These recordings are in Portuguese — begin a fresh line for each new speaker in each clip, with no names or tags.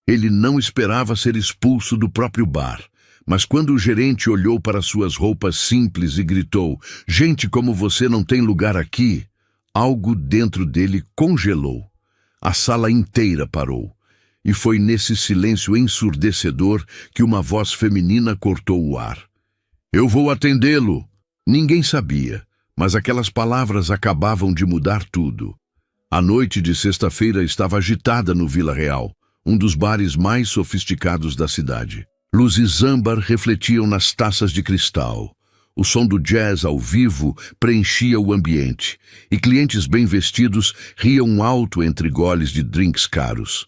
Ele não esperava ser expulso do próprio bar. Mas quando o gerente olhou para suas roupas simples e gritou: "Gente como você não tem lugar aqui", algo dentro dele congelou. A sala inteira parou. E foi nesse silêncio ensurdecedor que uma voz feminina cortou o ar. "Eu vou atendê-lo." Ninguém sabia, mas aquelas palavras acabavam de mudar tudo. A noite de sexta-feira estava agitada no Vila Real, um dos bares mais sofisticados da cidade. Luzes âmbar refletiam nas taças de cristal. O som do jazz ao vivo preenchia o ambiente, e clientes bem vestidos riam alto entre goles de drinks caros.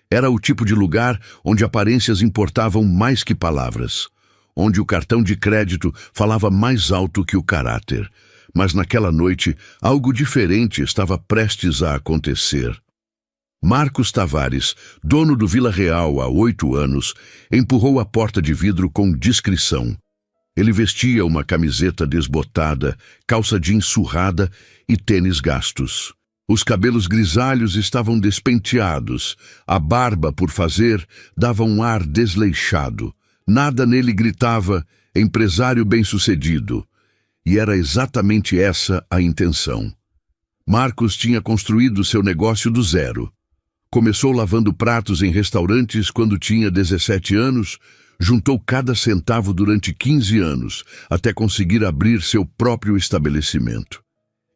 Era o tipo de lugar onde aparências importavam mais que palavras, onde o cartão de crédito falava mais alto que o caráter. Mas naquela noite, algo diferente estava prestes a acontecer. Marcos Tavares, dono do Vila Real há 8 anos, empurrou a porta de vidro com discrição. Ele vestia uma camiseta desbotada, calça jeans surrada e tênis gastos. Os cabelos grisalhos estavam despenteados, a barba por fazer dava um ar desleixado. Nada nele gritava "empresário bem-sucedido", e era exatamente essa a intenção. Marcos tinha construído seu negócio do zero. Começou lavando pratos em restaurantes quando tinha 17 anos, juntou cada centavo durante 15 anos, até conseguir abrir seu próprio estabelecimento.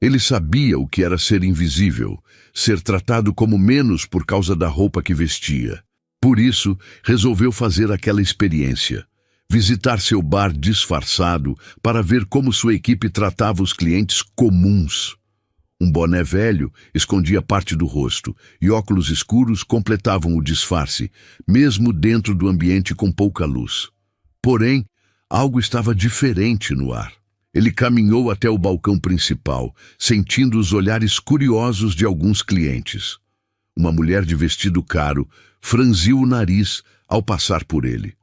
Ele sabia o que era ser invisível, ser tratado como menos por causa da roupa que vestia. Por isso, resolveu fazer aquela experiência. Visitar seu bar disfarçado para ver como sua equipe tratava os clientes comuns. Um boné velho escondia parte do rosto e óculos escuros completavam o disfarce, mesmo dentro do ambiente com pouca luz. Porém, algo estava diferente no ar. Ele caminhou até o balcão principal, sentindo os olhares curiosos de alguns clientes. Uma mulher de vestido caro franziu o nariz ao passar por ele.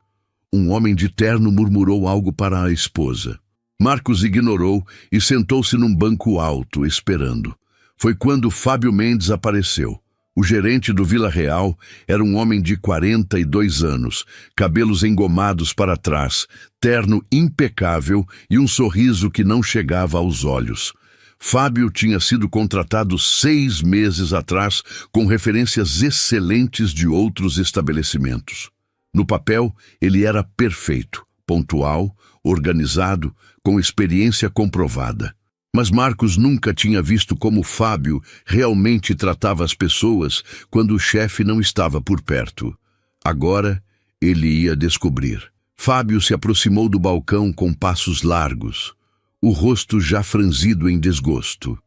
Um homem de terno murmurou algo para a esposa. Marcos ignorou e sentou-se num banco alto, esperando. Foi quando Fábio Mendes apareceu. O gerente do Vila Real era um homem de 42 anos, cabelos engomados para trás, terno impecável e um sorriso que não chegava aos olhos. Fábio tinha sido contratado 6 meses atrás com referências excelentes de outros estabelecimentos. No papel, ele era perfeito, pontual, organizado, com experiência comprovada. Mas Marcos nunca tinha visto como Fábio realmente tratava as pessoas quando o chefe não estava por perto. Agora, ele ia descobrir. Fábio se aproximou do balcão com passos largos, o rosto já franzido em desgosto.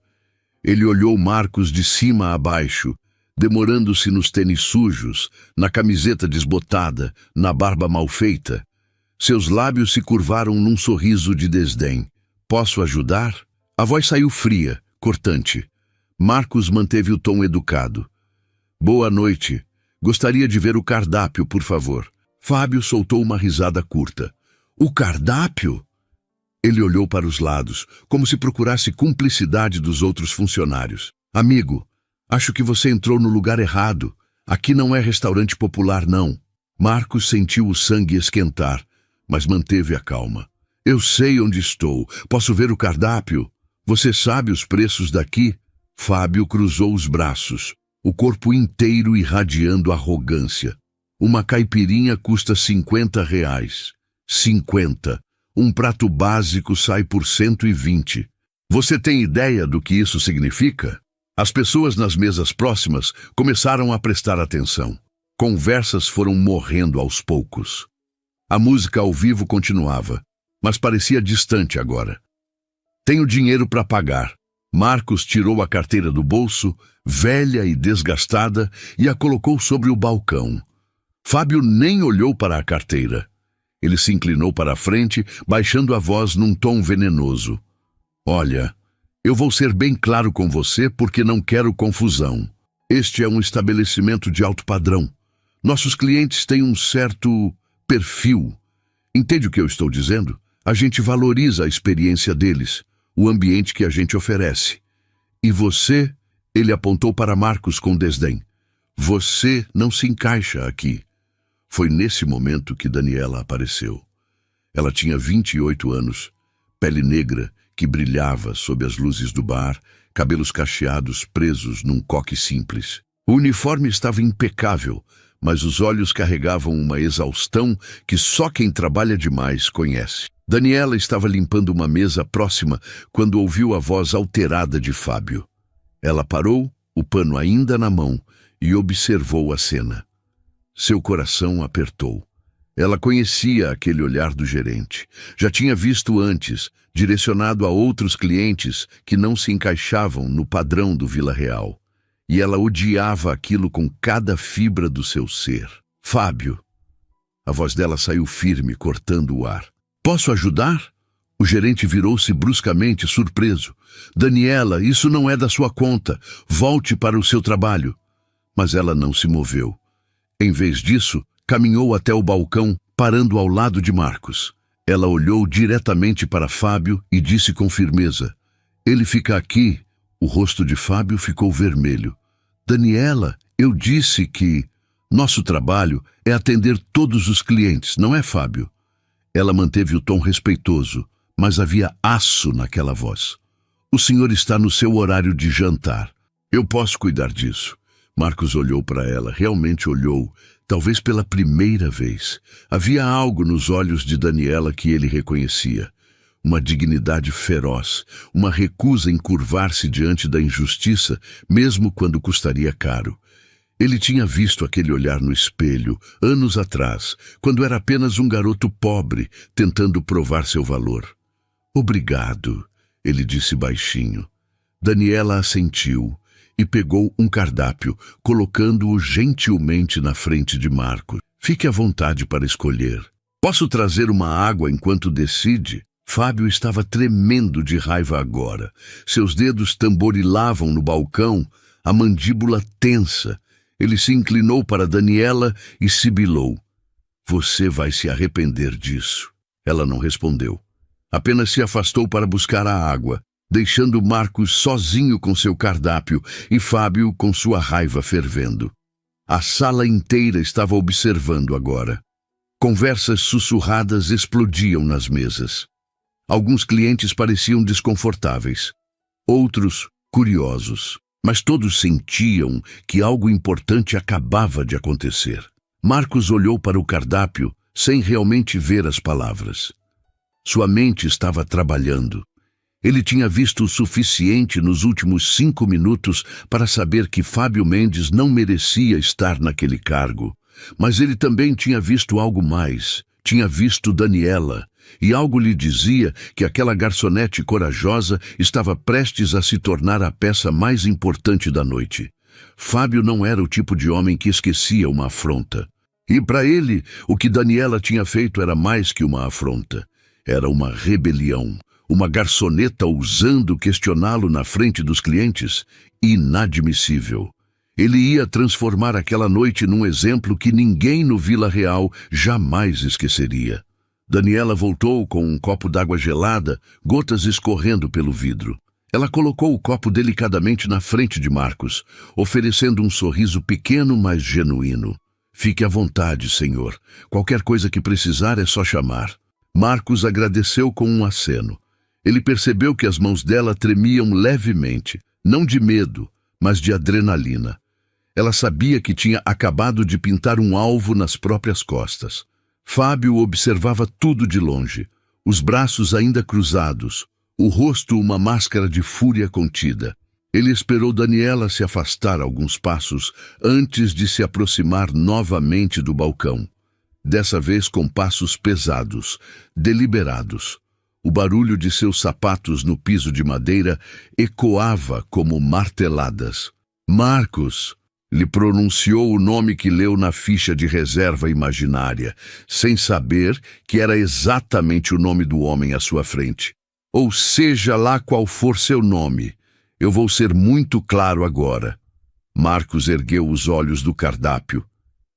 Ele olhou Marcos de cima a baixo, demorando-se nos tênis sujos, na camiseta desbotada, na barba mal feita. Seus lábios se curvaram num sorriso de desdém. "Posso ajudar?" A voz saiu fria, cortante. Marcos manteve o tom educado. "Boa noite. Gostaria de ver o cardápio, por favor." Fábio soltou uma risada curta. "O cardápio?" Ele olhou para os lados, como se procurasse cumplicidade dos outros funcionários. "Amigo, acho que você entrou no lugar errado. Aqui não é restaurante popular, não." Marcos sentiu o sangue esquentar, mas manteve a calma. "Eu sei onde estou. Posso ver o cardápio? Você sabe os preços daqui?" Fábio cruzou os braços, o corpo inteiro irradiando arrogância. "Uma caipirinha custa R$ 50. 50. Um prato básico sai por 120. Você tem ideia do que isso significa?" As pessoas nas mesas próximas começaram a prestar atenção. Conversas foram morrendo aos poucos. A música ao vivo continuava, mas parecia distante agora. "Tenho dinheiro para pagar." Marcos tirou a carteira do bolso, velha e desgastada, e a colocou sobre o balcão. Fábio nem olhou para a carteira. Ele se inclinou para a frente, baixando a voz num tom venenoso. "Olha, eu vou ser bem claro com você porque não quero confusão. Este é um estabelecimento de alto padrão. Nossos clientes têm um certo perfil. Entende o que eu estou dizendo? A gente valoriza a experiência deles, o ambiente que a gente oferece. E você," ele apontou para Marcos com desdém, "você não se encaixa aqui. Foi nesse momento que Daniela apareceu. Ela tinha 28 anos, pele negra que brilhava sob as luzes do bar, cabelos cacheados presos num coque simples. O uniforme estava impecável, mas os olhos carregavam uma exaustão que só quem trabalha demais conhece. Daniela estava limpando uma mesa próxima quando ouviu a voz alterada de Fábio. Ela parou, o pano ainda na mão, e observou a cena. Seu coração apertou. Ela conhecia aquele olhar do gerente. Já tinha visto antes, direcionado a outros clientes que não se encaixavam no padrão do Vila Real. E ela odiava aquilo com cada fibra do seu ser. Fábio. A voz dela saiu firme, cortando o ar. Posso ajudar? O gerente virou-se bruscamente, surpreso. Daniela, isso não é da sua conta. Volte para o seu trabalho. Mas ela não se moveu. Em vez disso, caminhou até o balcão, parando ao lado de Marcos. Ela olhou diretamente para Fábio e disse com firmeza: ele fica aqui. O rosto de Fábio ficou vermelho. Daniela, eu disse que nosso trabalho é atender todos os clientes, não é, Fábio? Ela manteve o tom respeitoso, mas havia aço naquela voz. O senhor está no seu horário de jantar. Eu posso cuidar disso. Marcos olhou para ela, realmente olhou, talvez pela primeira vez. Havia algo nos olhos de Daniela que ele reconhecia. Uma dignidade feroz, uma recusa em curvar-se diante da injustiça, mesmo quando custaria caro. Ele tinha visto aquele olhar no espelho, anos atrás, quando era apenas um garoto pobre, tentando provar seu valor. Obrigado, ele disse baixinho. Daniela assentiu e pegou um cardápio, colocando-o gentilmente na frente de Marcos. Fique à vontade para escolher. Posso trazer uma água enquanto decide? Fábio estava tremendo de raiva agora. Seus dedos tamborilavam no balcão, a mandíbula tensa. Ele se inclinou para Daniela e sibilou. Você vai se arrepender disso. Ela não respondeu. Apenas se afastou para buscar a água, deixando Marcos sozinho com seu cardápio e Fábio com sua raiva fervendo. A sala inteira estava observando agora. Conversas sussurradas explodiam nas mesas. Alguns clientes pareciam desconfortáveis, outros curiosos, mas todos sentiam que algo importante acabava de acontecer. Marcos olhou para o cardápio sem realmente ver as palavras. Sua mente estava trabalhando. Ele tinha visto o suficiente nos últimos 5 minutos para saber que Fábio Mendes não merecia estar naquele cargo. Mas ele também tinha visto algo mais. Tinha visto Daniela. E algo lhe dizia que aquela garçonete corajosa estava prestes a se tornar a peça mais importante da noite. Fábio não era o tipo de homem que esquecia uma afronta. E para ele, o que Daniela tinha feito era mais que uma afronta. Era uma rebelião. Uma garçoneta ousando questioná-lo na frente dos clientes? Inadmissível. Ele ia transformar aquela noite num exemplo que ninguém no Vila Real jamais esqueceria. Daniela voltou com um copo d'água gelada, gotas escorrendo pelo vidro. Ela colocou o copo delicadamente na frente de Marcos, oferecendo um sorriso pequeno, mas genuíno. Fique à vontade, senhor. Qualquer coisa que precisar é só chamar. Marcos agradeceu com um aceno. Ele percebeu que as mãos dela tremiam levemente, não de medo, mas de adrenalina. Ela sabia que tinha acabado de pintar um alvo nas próprias costas. Fábio observava tudo de longe, os braços ainda cruzados, o rosto uma máscara de fúria contida. Ele esperou Daniela se afastar alguns passos antes de se aproximar novamente do balcão. Dessa vez com passos pesados, deliberados. O barulho de seus sapatos no piso de madeira ecoava como marteladas. Marcos! Lhe pronunciou o nome que leu na ficha de reserva imaginária, sem saber que era exatamente o nome do homem à sua frente. Ou seja lá qual for seu nome, eu vou ser muito claro agora. Marcos ergueu os olhos do cardápio.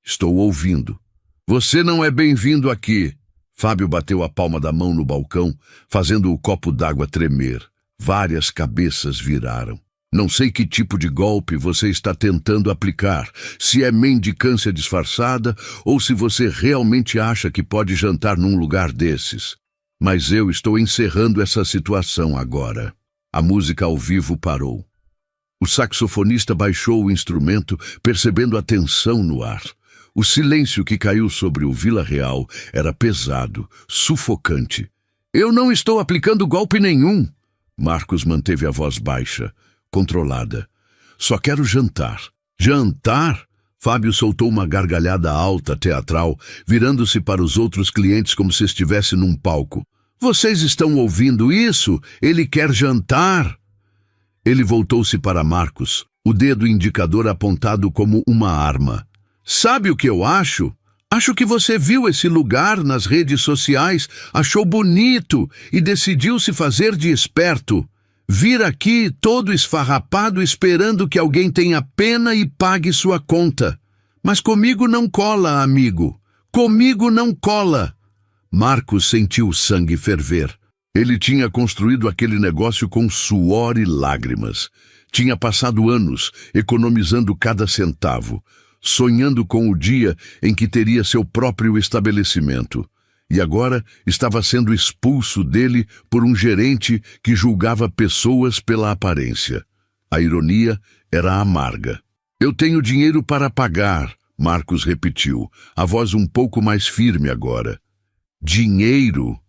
Estou ouvindo. Você não é bem-vindo aqui. Fábio bateu a palma da mão no balcão, fazendo o copo d'água tremer. Várias cabeças viraram. Não sei que tipo de golpe você está tentando aplicar, se é mendicância disfarçada ou se você realmente acha que pode jantar num lugar desses. Mas eu estou encerrando essa situação agora. A música ao vivo parou. O saxofonista baixou o instrumento, percebendo a tensão no ar. O silêncio que caiu sobre o Vila Real era pesado, sufocante. Eu não estou aplicando golpe nenhum. Marcos manteve a voz baixa, controlada. Só quero jantar. Jantar? Fábio soltou uma gargalhada alta, teatral, virando-se para os outros clientes como se estivesse num palco. Vocês estão ouvindo isso? Ele quer jantar! Ele voltou-se para Marcos, o dedo indicador apontado como uma arma. Sabe o que eu acho? Acho que você viu esse lugar nas redes sociais, achou bonito e decidiu se fazer de esperto. Vir aqui todo esfarrapado esperando que alguém tenha pena e pague sua conta. Mas comigo não cola, amigo. Comigo não cola. Marcos sentiu o sangue ferver. Ele tinha construído aquele negócio com suor e lágrimas. Tinha passado anos economizando cada centavo, sonhando com o dia em que teria seu próprio estabelecimento. E agora estava sendo expulso dele por um gerente que julgava pessoas pela aparência. A ironia era amarga. Eu tenho dinheiro para pagar, Marcos repetiu, a voz um pouco mais firme agora. Dinheiro?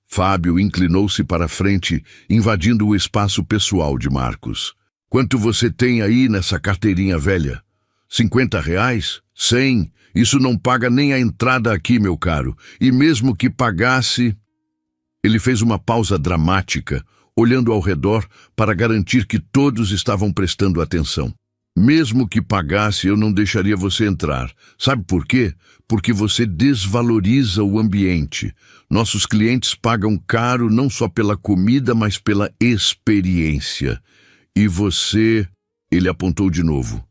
Fábio inclinou-se para a frente, invadindo o espaço pessoal de Marcos. Quanto você tem aí nessa carteirinha velha? 50 reais? 100? Isso não paga nem a entrada aqui, meu caro. E mesmo que pagasse... Ele fez uma pausa dramática, olhando ao redor para garantir que todos estavam prestando atenção. Mesmo que pagasse, eu não deixaria você entrar. Sabe por quê? Porque você desvaloriza o ambiente. Nossos clientes pagam caro não só pela comida, mas pela experiência. E você... Ele apontou de novo,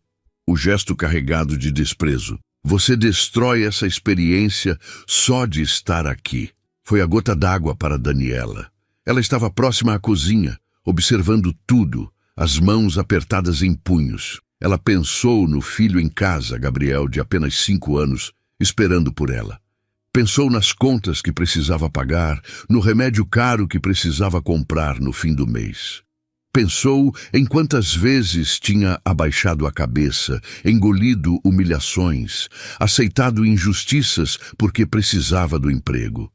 o gesto carregado de desprezo. Você destrói essa experiência só de estar aqui. Foi a gota d'água para Daniela. Ela estava próxima à cozinha, observando tudo, as mãos apertadas em punhos. Ela pensou no filho em casa, Gabriel, de apenas 5 anos, esperando por ela. Pensou nas contas que precisava pagar, no remédio caro que precisava comprar no fim do mês. Pensou em quantas vezes tinha abaixado a cabeça, engolido humilhações, aceitado injustiças porque precisava do emprego.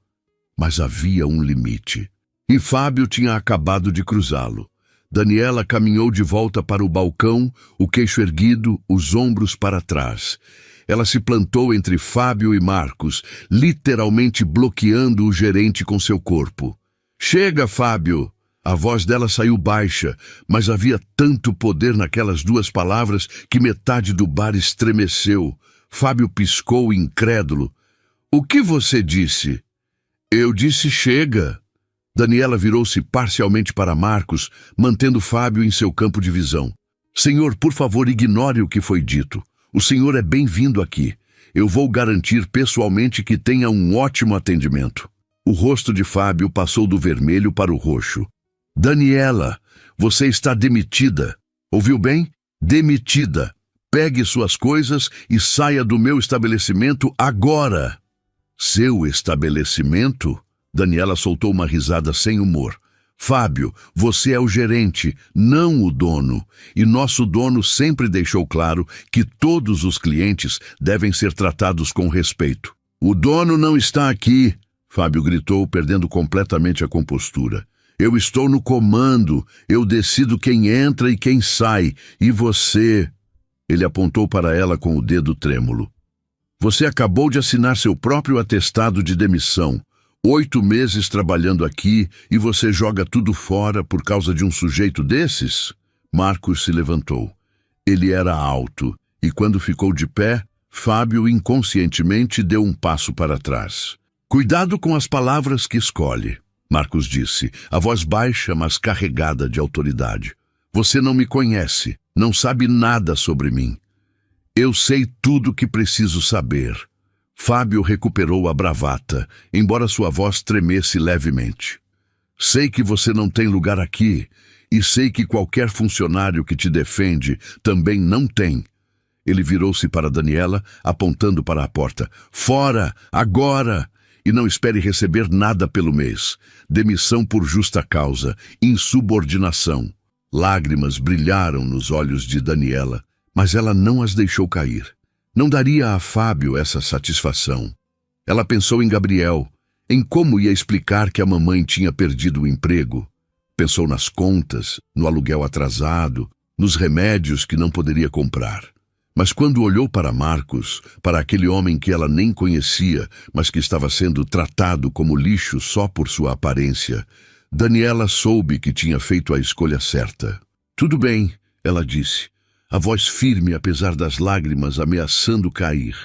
Mas havia um limite. E Fábio tinha acabado de cruzá-lo. Daniela caminhou de volta para o balcão, o queixo erguido, os ombros para trás. Ela se plantou entre Fábio e Marcos, literalmente bloqueando o gerente com seu corpo. Chega, Fábio! A voz dela saiu baixa, mas havia tanto poder naquelas 2 palavras que metade do bar estremeceu. Fábio piscou, incrédulo. O que você disse? Eu disse chega. Daniela virou-se parcialmente para Marcos, mantendo Fábio em seu campo de visão. Senhor, por favor, ignore o que foi dito. O senhor é bem-vindo aqui. Eu vou garantir pessoalmente que tenha um ótimo atendimento. O rosto de Fábio passou do vermelho para o roxo. Daniela, você está demitida. Ouviu bem? Demitida. Pegue suas coisas e saia do meu estabelecimento agora. Seu estabelecimento? Daniela soltou uma risada sem humor. Fábio, você é o gerente, não o dono. E nosso dono sempre deixou claro que todos os clientes devem ser tratados com respeito. O dono não está aqui, Fábio gritou, perdendo completamente a compostura. Eu estou no comando, eu decido quem entra e quem sai. E você... Ele apontou para ela com o dedo trêmulo. Você acabou de assinar seu próprio atestado de demissão. 8 meses trabalhando aqui e você joga tudo fora por causa de um sujeito desses? Marcos se levantou. Ele era alto e quando ficou de pé, Fábio inconscientemente deu um passo para trás. Cuidado com as palavras que escolhe, Marcos disse, a voz baixa, mas carregada de autoridade. Você não me conhece, não sabe nada sobre mim. Eu sei tudo o que preciso saber. Fábio recuperou a bravata, embora sua voz tremesse levemente. Sei que você não tem lugar aqui, e sei que qualquer funcionário que te defende também não tem. Ele virou-se para Daniela, apontando para a porta. Fora, agora! E não espere receber nada pelo mês. Demissão por justa causa, insubordinação. Lágrimas brilharam nos olhos de Daniela, mas ela não as deixou cair. Não daria a Fábio essa satisfação. Ela pensou em Gabriel, em como ia explicar que a mamãe tinha perdido o emprego. Pensou nas contas, no aluguel atrasado, nos remédios que não poderia comprar. Mas quando olhou para Marcos, para aquele homem que ela nem conhecia, mas que estava sendo tratado como lixo só por sua aparência, Daniela soube que tinha feito a escolha certa. Tudo bem, ela disse, a voz firme apesar das lágrimas ameaçando cair.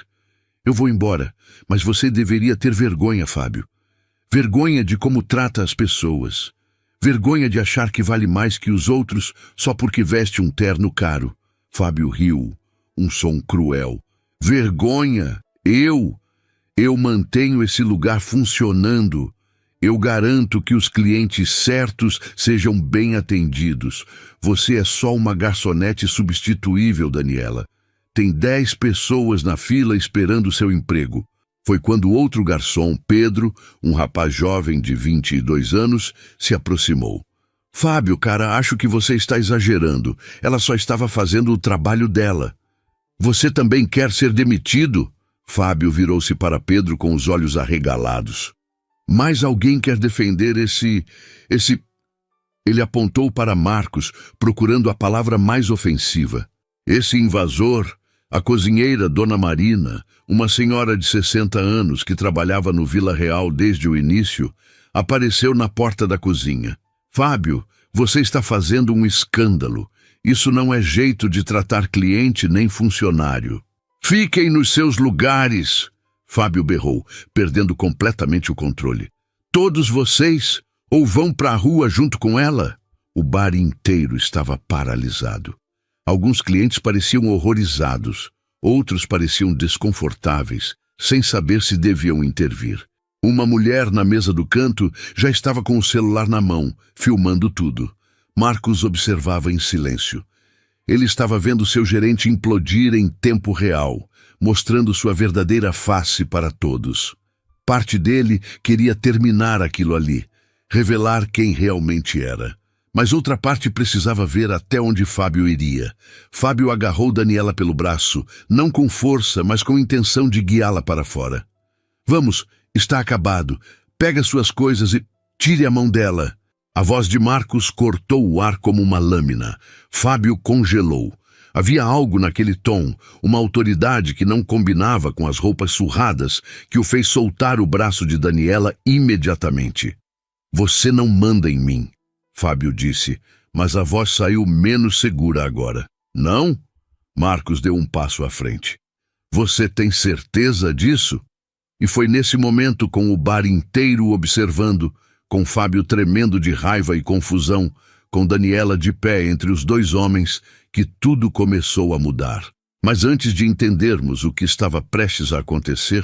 Eu vou embora, mas você deveria ter vergonha, Fábio. Vergonha de como trata as pessoas. Vergonha de achar que vale mais que os outros só porque veste um terno caro. Fábio riu, um som cruel. Vergonha? Eu mantenho esse lugar funcionando. Eu garanto que os clientes certos sejam bem atendidos. Você é só uma garçonete substituível, Daniela. Tem 10 pessoas na fila esperando seu emprego. Foi quando outro garçom, Pedro, um rapaz jovem de 22 anos, se aproximou. Fábio, cara, acho que você está exagerando. Ela só estava fazendo o trabalho dela. Você também quer ser demitido? Fábio virou-se para Pedro com os olhos arregalados. Mais alguém quer defender esse... Ele apontou para Marcos, procurando a palavra mais ofensiva. Esse invasor... A cozinheira Dona Marina, uma senhora de 60 anos que trabalhava no Vila Real desde o início, apareceu na porta da cozinha. Fábio, você está fazendo um escândalo. Isso não é jeito de tratar cliente nem funcionário. Fiquem nos seus lugares, Fábio berrou, perdendo completamente o controle. Todos vocês, ou vão para a rua junto com ela? O bar inteiro estava paralisado. Alguns clientes pareciam horrorizados, outros pareciam desconfortáveis, sem saber se deviam intervir. Uma mulher na mesa do canto já estava com o celular na mão, filmando tudo. Marcos observava em silêncio. Ele estava vendo seu gerente implodir em tempo real, mostrando sua verdadeira face para todos. Parte dele queria terminar aquilo ali, revelar quem realmente era. Mas outra parte precisava ver até onde Fábio iria. Fábio agarrou Daniela pelo braço, não com força, mas com intenção de guiá-la para fora. Vamos, está acabado. Pega suas coisas e tire a mão dela. A voz de Marcos cortou o ar como uma lâmina. Fábio congelou. Havia algo naquele tom, uma autoridade que não combinava com as roupas surradas, que o fez soltar o braço de Daniela imediatamente. Você não manda em mim. Fábio disse, mas a voz saiu menos segura agora. Não? Marcos deu um passo à frente. Você tem certeza disso? E foi nesse momento, com o bar inteiro observando, com Fábio tremendo de raiva e confusão, com Daniela de pé entre os dois homens, que tudo começou a mudar. Mas antes de entendermos o que estava prestes a acontecer,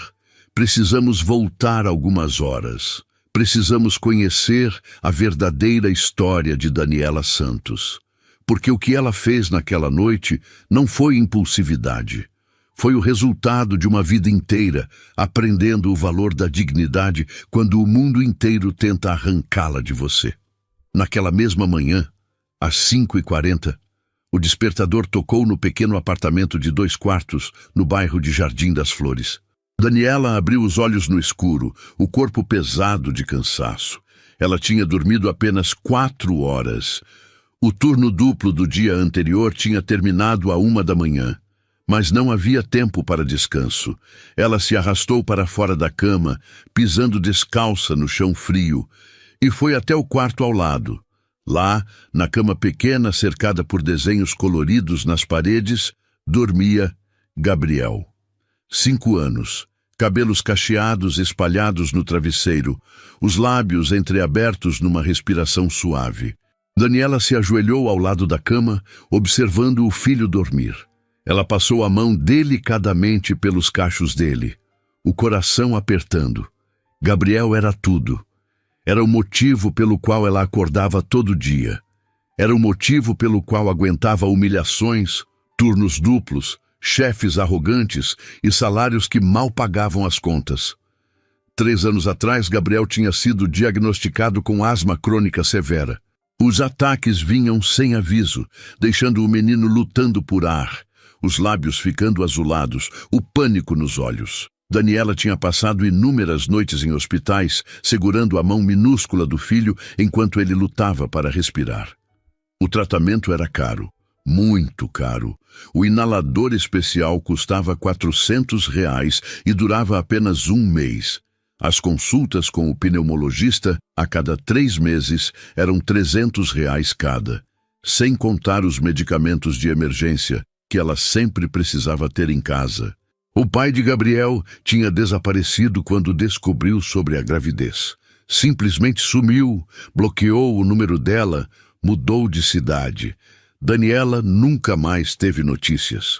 precisamos voltar algumas horas. Precisamos conhecer a verdadeira história de Daniela Santos. Porque o que ela fez naquela noite não foi impulsividade. Foi o resultado de uma vida inteira, aprendendo o valor da dignidade quando o mundo inteiro tenta arrancá-la de você. Naquela mesma manhã, às 5h40, o despertador tocou no pequeno apartamento de 2 quartos, no bairro de Jardim das Flores. Daniela abriu os olhos no escuro, o corpo pesado de cansaço. Ela tinha dormido apenas 4 horas. O turno duplo do dia anterior tinha terminado à 1h, mas não havia tempo para descanso. Ela se arrastou para fora da cama, pisando descalça no chão frio, e foi até o quarto ao lado. Lá, na cama pequena cercada por desenhos coloridos nas paredes, dormia Gabriel. 5 anos. Cabelos cacheados espalhados no travesseiro, os lábios entreabertos numa respiração suave. Daniela se ajoelhou ao lado da cama, observando o filho dormir. Ela passou a mão delicadamente pelos cachos dele, o coração apertando. Gabriel era tudo. Era o motivo pelo qual ela acordava todo dia. Era o motivo pelo qual aguentava humilhações, turnos duplos, chefes arrogantes e salários que mal pagavam as contas. 3 anos atrás, Gabriel tinha sido diagnosticado com asma crônica severa. Os ataques vinham sem aviso, deixando o menino lutando por ar, os lábios ficando azulados, o pânico nos olhos. Daniela tinha passado inúmeras noites em hospitais, segurando a mão minúscula do filho enquanto ele lutava para respirar. O tratamento era caro, muito caro. O inalador especial custava R$ 400 e durava apenas 1 mês. As consultas com o pneumologista, a cada 3 meses, eram R$ 300 cada, sem contar os medicamentos de emergência que ela sempre precisava ter em casa. O pai de Gabriel tinha desaparecido quando descobriu sobre a gravidez. Simplesmente sumiu, bloqueou o número dela, mudou de cidade. Daniela nunca mais teve notícias.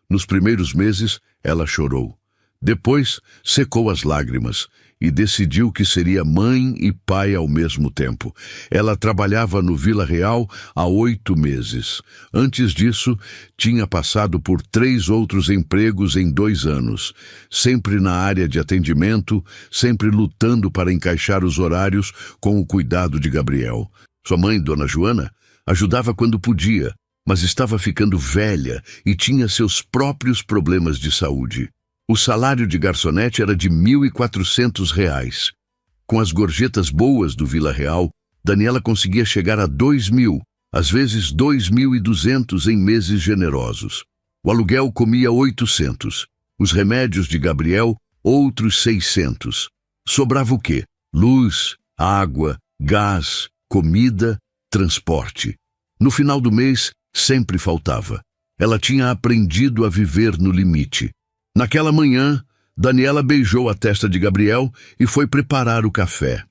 Nos primeiros meses, ela chorou. Depois, secou as lágrimas e decidiu que seria mãe e pai ao mesmo tempo. Ela trabalhava no Vila Real há 8 meses. Antes disso, tinha passado por 3 outros empregos em 2 anos, sempre na área de atendimento, sempre lutando para encaixar os horários com o cuidado de Gabriel. Sua mãe, Dona Joana, ajudava quando podia, mas estava ficando velha e tinha seus próprios problemas de saúde. O salário de garçonete era de R$ 1.400. Com as gorjetas boas do Vila Real, Daniela conseguia chegar a 2.000, às vezes 2.200 em meses generosos. O aluguel comia 800. Os remédios de Gabriel, outros 600. Sobrava o quê? Luz, água, gás, comida, transporte. No final do mês, sempre faltava. Ela tinha aprendido a viver no limite. Naquela manhã, Daniela beijou a testa de Gabriel e foi preparar o café.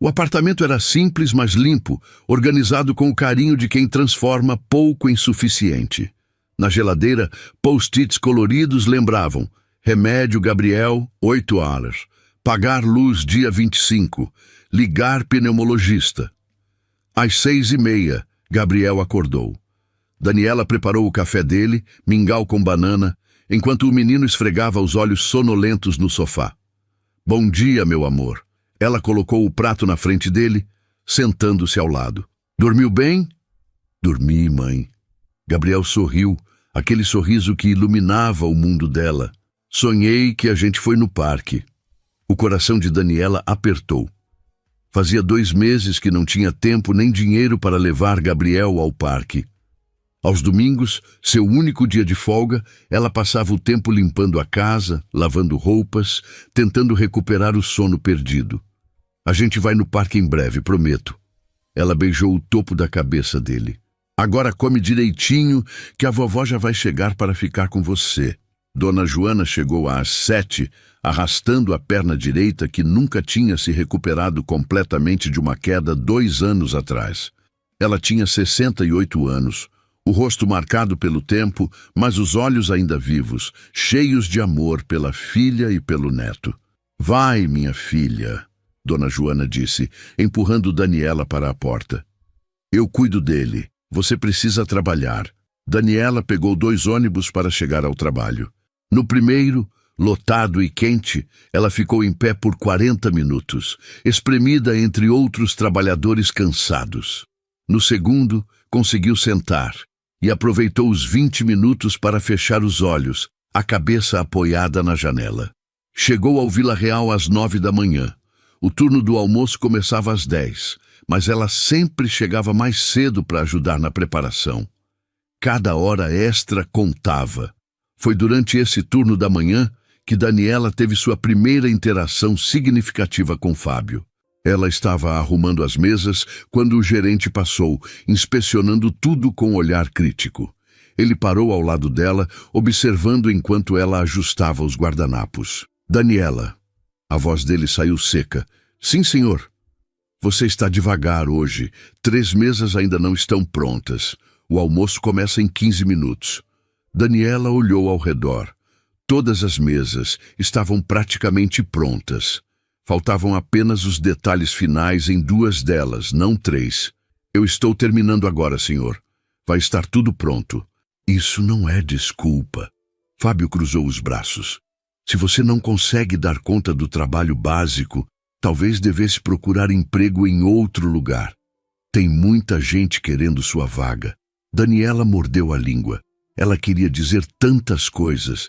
O apartamento era simples, mas limpo, organizado com o carinho de quem transforma pouco em suficiente. Na geladeira, post-its coloridos lembravam: remédio Gabriel, 8 horas. Pagar luz dia 25. Ligar pneumologista. Às 6h30, Gabriel acordou. Daniela preparou o café dele, mingau com banana, enquanto o menino esfregava os olhos sonolentos no sofá. Bom dia, meu amor. Ela colocou o prato na frente dele, sentando-se ao lado. Dormiu bem? Dormi, mãe. Gabriel sorriu, aquele sorriso que iluminava o mundo dela. Sonhei que a gente foi no parque. O coração de Daniela apertou. Fazia 2 meses que não tinha tempo nem dinheiro para levar Gabriel ao parque. Aos domingos, seu único dia de folga, ela passava o tempo limpando a casa, lavando roupas, tentando recuperar o sono perdido. A gente vai no parque em breve, prometo. Ela beijou o topo da cabeça dele. Agora come direitinho, que a vovó já vai chegar para ficar com você. Dona Joana chegou às 7, arrastando a perna direita que nunca tinha se recuperado completamente de uma queda 2 anos atrás. Ela tinha 68 anos. O rosto marcado pelo tempo, mas os olhos ainda vivos, cheios de amor pela filha e pelo neto. Vai, minha filha, Dona Joana disse, empurrando Daniela para a porta. Eu cuido dele. Você precisa trabalhar. Daniela pegou 2 ônibus para chegar ao trabalho. No primeiro, lotado e quente, ela ficou em pé por 40 minutos, espremida entre outros trabalhadores cansados. No segundo, conseguiu sentar e aproveitou os 20 minutos para fechar os olhos, a cabeça apoiada na janela. Chegou ao Vila Real às 9 da manhã. O turno do almoço começava às 10, mas ela sempre chegava mais cedo para ajudar na preparação. Cada hora extra contava. Foi durante esse turno da manhã que Daniela teve sua primeira interação significativa com Fábio. Ela estava arrumando as mesas quando o gerente passou, inspecionando tudo com olhar crítico. Ele parou ao lado dela, observando enquanto ela ajustava os guardanapos. Daniela. A voz dele saiu seca. Sim, senhor. Você está devagar hoje. 3 mesas ainda não estão prontas. O almoço começa em 15 minutos. Daniela olhou ao redor. Todas as mesas estavam praticamente prontas. Faltavam apenas os detalhes finais em 2 delas, não 3. Eu estou terminando agora, senhor. Vai estar tudo pronto. Isso não é desculpa. Fábio cruzou os braços. Se você não consegue dar conta do trabalho básico, talvez devesse procurar emprego em outro lugar. Tem muita gente querendo sua vaga. Daniela mordeu a língua. Ela queria dizer tantas coisas.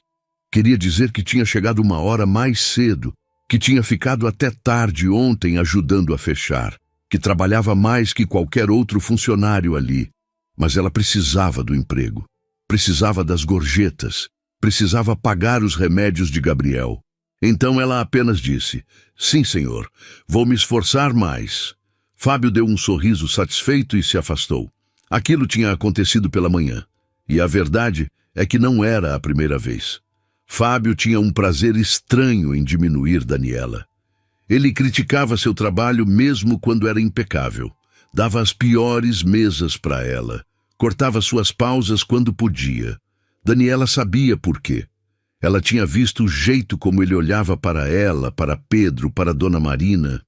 Queria dizer que tinha chegado uma hora mais cedo, que tinha ficado até tarde ontem ajudando a fechar, que trabalhava mais que qualquer outro funcionário ali. Mas ela precisava do emprego, precisava das gorjetas, precisava pagar os remédios de Gabriel. Então ela apenas disse: sim, senhor, vou me esforçar mais. Fábio deu um sorriso satisfeito e se afastou. Aquilo tinha acontecido pela manhã, e a verdade é que não era a primeira vez. Fábio tinha um prazer estranho em diminuir Daniela. Ele criticava seu trabalho mesmo quando era impecável. Dava as piores mesas para ela. Cortava suas pausas quando podia. Daniela sabia por quê. Ela tinha visto o jeito como ele olhava para ela, para Pedro, para Dona Marina.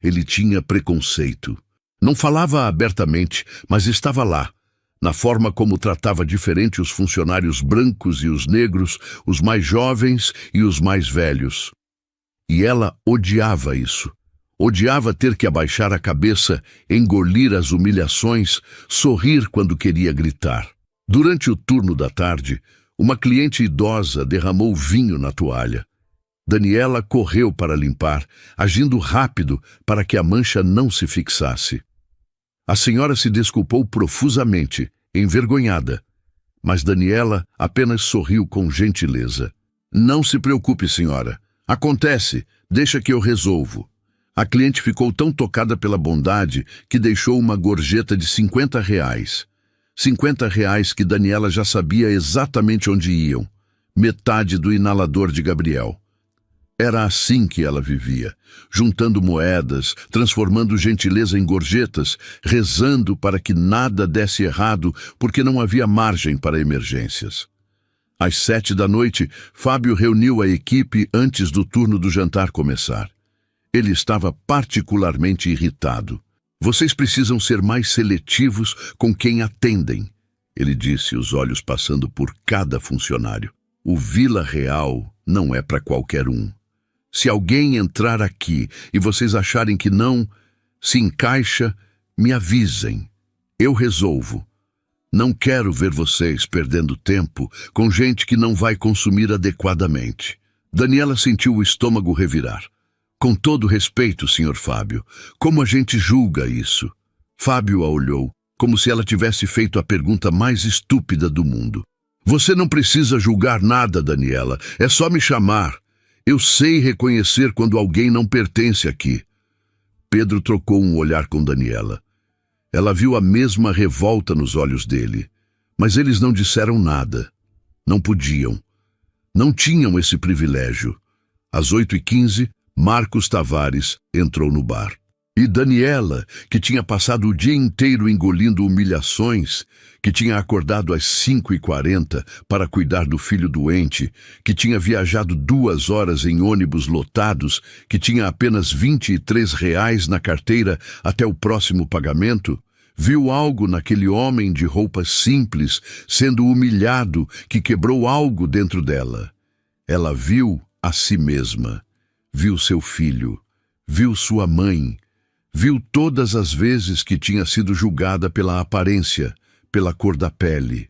Ele tinha preconceito. Não falava abertamente, mas estava lá, na forma como tratava diferente os funcionários brancos e os negros, os mais jovens e os mais velhos. E ela odiava isso. Odiava ter que abaixar a cabeça, engolir as humilhações, sorrir quando queria gritar. Durante o turno da tarde, uma cliente idosa derramou vinho na toalha. Daniela correu para limpar, agindo rápido para que a mancha não se fixasse. A senhora se desculpou profusamente, envergonhada, mas Daniela apenas sorriu com gentileza. Não se preocupe, senhora. Acontece, deixa que eu resolvo. A cliente ficou tão tocada pela bondade que deixou uma gorjeta de R$ 50. R$ 50 que Daniela já sabia exatamente onde iam. Metade do inalador de Gabriel. Era assim que ela vivia, juntando moedas, transformando gentileza em gorjetas, rezando para que nada desse errado, porque não havia margem para emergências. Às 7 da noite, Fábio reuniu a equipe antes do turno do jantar começar. Ele estava particularmente irritado. Vocês precisam ser mais seletivos com quem atendem, ele disse, os olhos passando por cada funcionário. O Vila Real não é para qualquer um. Se alguém entrar aqui e vocês acharem que não se encaixa, me avisem. Eu resolvo. Não quero ver vocês perdendo tempo com gente que não vai consumir adequadamente. Daniela sentiu o estômago revirar. Com todo respeito, Sr. Fábio, como a gente julga isso? Fábio a olhou, como se ela tivesse feito a pergunta mais estúpida do mundo. Você não precisa julgar nada, Daniela. É só me chamar. Eu sei reconhecer quando alguém não pertence aqui. Pedro trocou um olhar com Daniela. Ela viu a mesma revolta nos olhos dele, mas eles não disseram nada. Não podiam. Não tinham esse privilégio. Às 8h15, Marcos Tavares entrou no bar. E Daniela, que tinha passado o dia inteiro engolindo humilhações, que tinha acordado às 5h40 para cuidar do filho doente, que tinha viajado 2 horas em ônibus lotados, que tinha apenas R$ 23 na carteira até o próximo pagamento, viu algo naquele homem de roupas simples sendo humilhado que quebrou algo dentro dela. Ela viu a si mesma, viu seu filho, viu sua mãe, viu todas as vezes que tinha sido julgada pela aparência, pela cor da pele,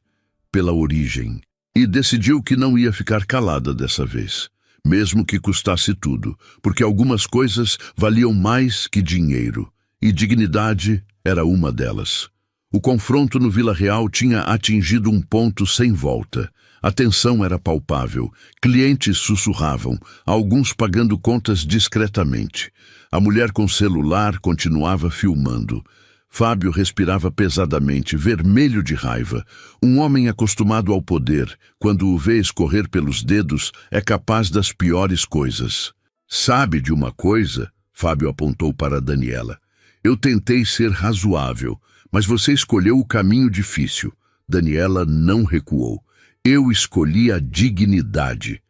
pela origem, e decidiu que não ia ficar calada dessa vez, mesmo que custasse tudo, porque algumas coisas valiam mais que dinheiro, e dignidade era uma delas. O confronto no Vila Real tinha atingido um ponto sem volta. A tensão era palpável. Clientes sussurravam, alguns pagando contas discretamente. A mulher com celular continuava filmando. Fábio respirava pesadamente, vermelho de raiva. Um homem acostumado ao poder, quando o vê escorrer pelos dedos, é capaz das piores coisas. Sabe de uma coisa? Fábio apontou para Daniela. Eu tentei ser razoável, mas você escolheu o caminho difícil. Daniela não recuou. Eu escolhi a dignidade.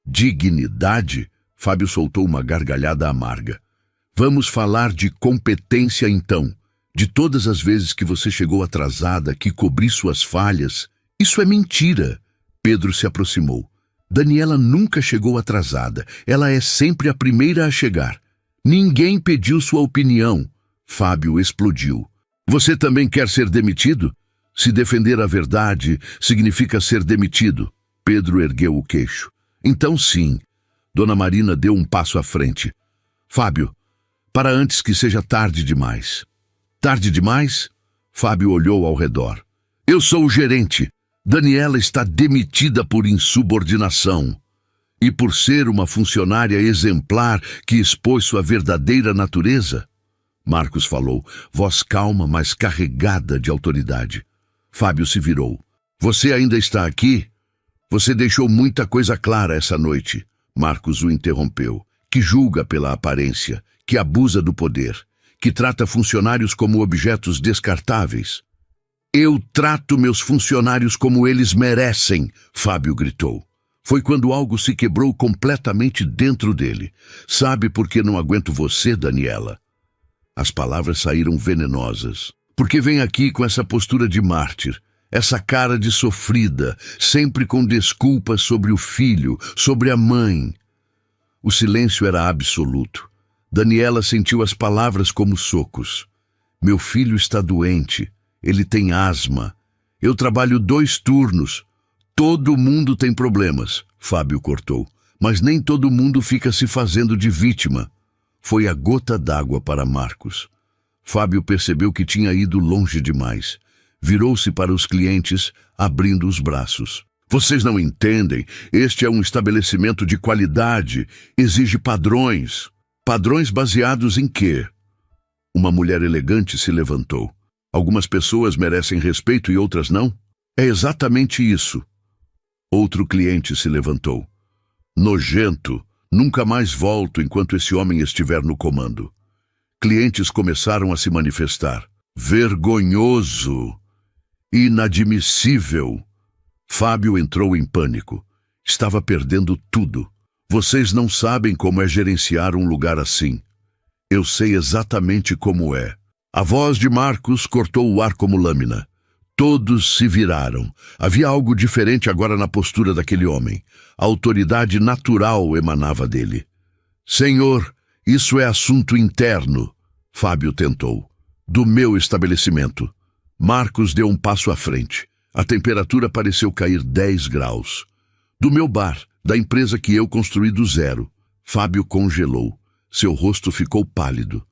Dignidade? Fábio soltou uma gargalhada amarga. Vamos falar de competência então. De todas as vezes que você chegou atrasada, que cobri suas falhas, isso é mentira. Pedro se aproximou. Daniela nunca chegou atrasada. Ela é sempre a primeira a chegar. Ninguém pediu sua opinião. Fábio explodiu. Você também quer ser demitido? Se defender a verdade significa ser demitido. Pedro ergueu o queixo. Então sim. Dona Marina deu um passo à frente. Fábio, para antes que seja tarde demais. Tarde demais? Fábio olhou ao redor. Eu sou o gerente. Daniela está demitida por insubordinação. E por ser uma funcionária exemplar que expôs sua verdadeira natureza? Marcos falou, voz calma, mas carregada de autoridade. Fábio se virou. Você ainda está aqui? Você deixou muita coisa clara essa noite. Marcos o interrompeu. Que julga pela aparência, que abusa do poder, que trata funcionários como objetos descartáveis. Eu trato meus funcionários como eles merecem, Fábio gritou. Foi quando algo se quebrou completamente dentro dele. Sabe por que não aguento você, Daniela? As palavras saíram venenosas. Porque vem aqui com essa postura de mártir, essa cara de sofrida, sempre com desculpas sobre o filho, sobre a mãe. O silêncio era absoluto. Daniela sentiu as palavras como socos. Meu filho está doente. Ele tem asma. Eu trabalho 2 turnos. Todo mundo tem problemas, Fábio cortou. Mas nem todo mundo fica se fazendo de vítima. Foi a gota d'água para Marcos. Fábio percebeu que tinha ido longe demais. Virou-se para os clientes, abrindo os braços. Vocês não entendem. Este é um estabelecimento de qualidade. Exige padrões. Padrões baseados em quê? Uma mulher elegante se levantou. Algumas pessoas merecem respeito e outras não? É exatamente isso. Outro cliente se levantou. Nojento. Nunca mais volto enquanto esse homem estiver no comando. Clientes começaram a se manifestar. Vergonhoso. Inadmissível. Fábio entrou em pânico. Estava perdendo tudo. Vocês não sabem como é gerenciar um lugar assim. Eu sei exatamente como é. A voz de Marcos cortou o ar como lâmina. Todos se viraram. Havia algo diferente agora na postura daquele homem. A autoridade natural emanava dele. Senhor, isso é assunto interno. Fábio tentou. Do meu estabelecimento. Marcos deu um passo à frente. A temperatura pareceu cair 10 graus. Do meu bar, da empresa que eu construí do zero. Fábio congelou. Seu rosto ficou pálido.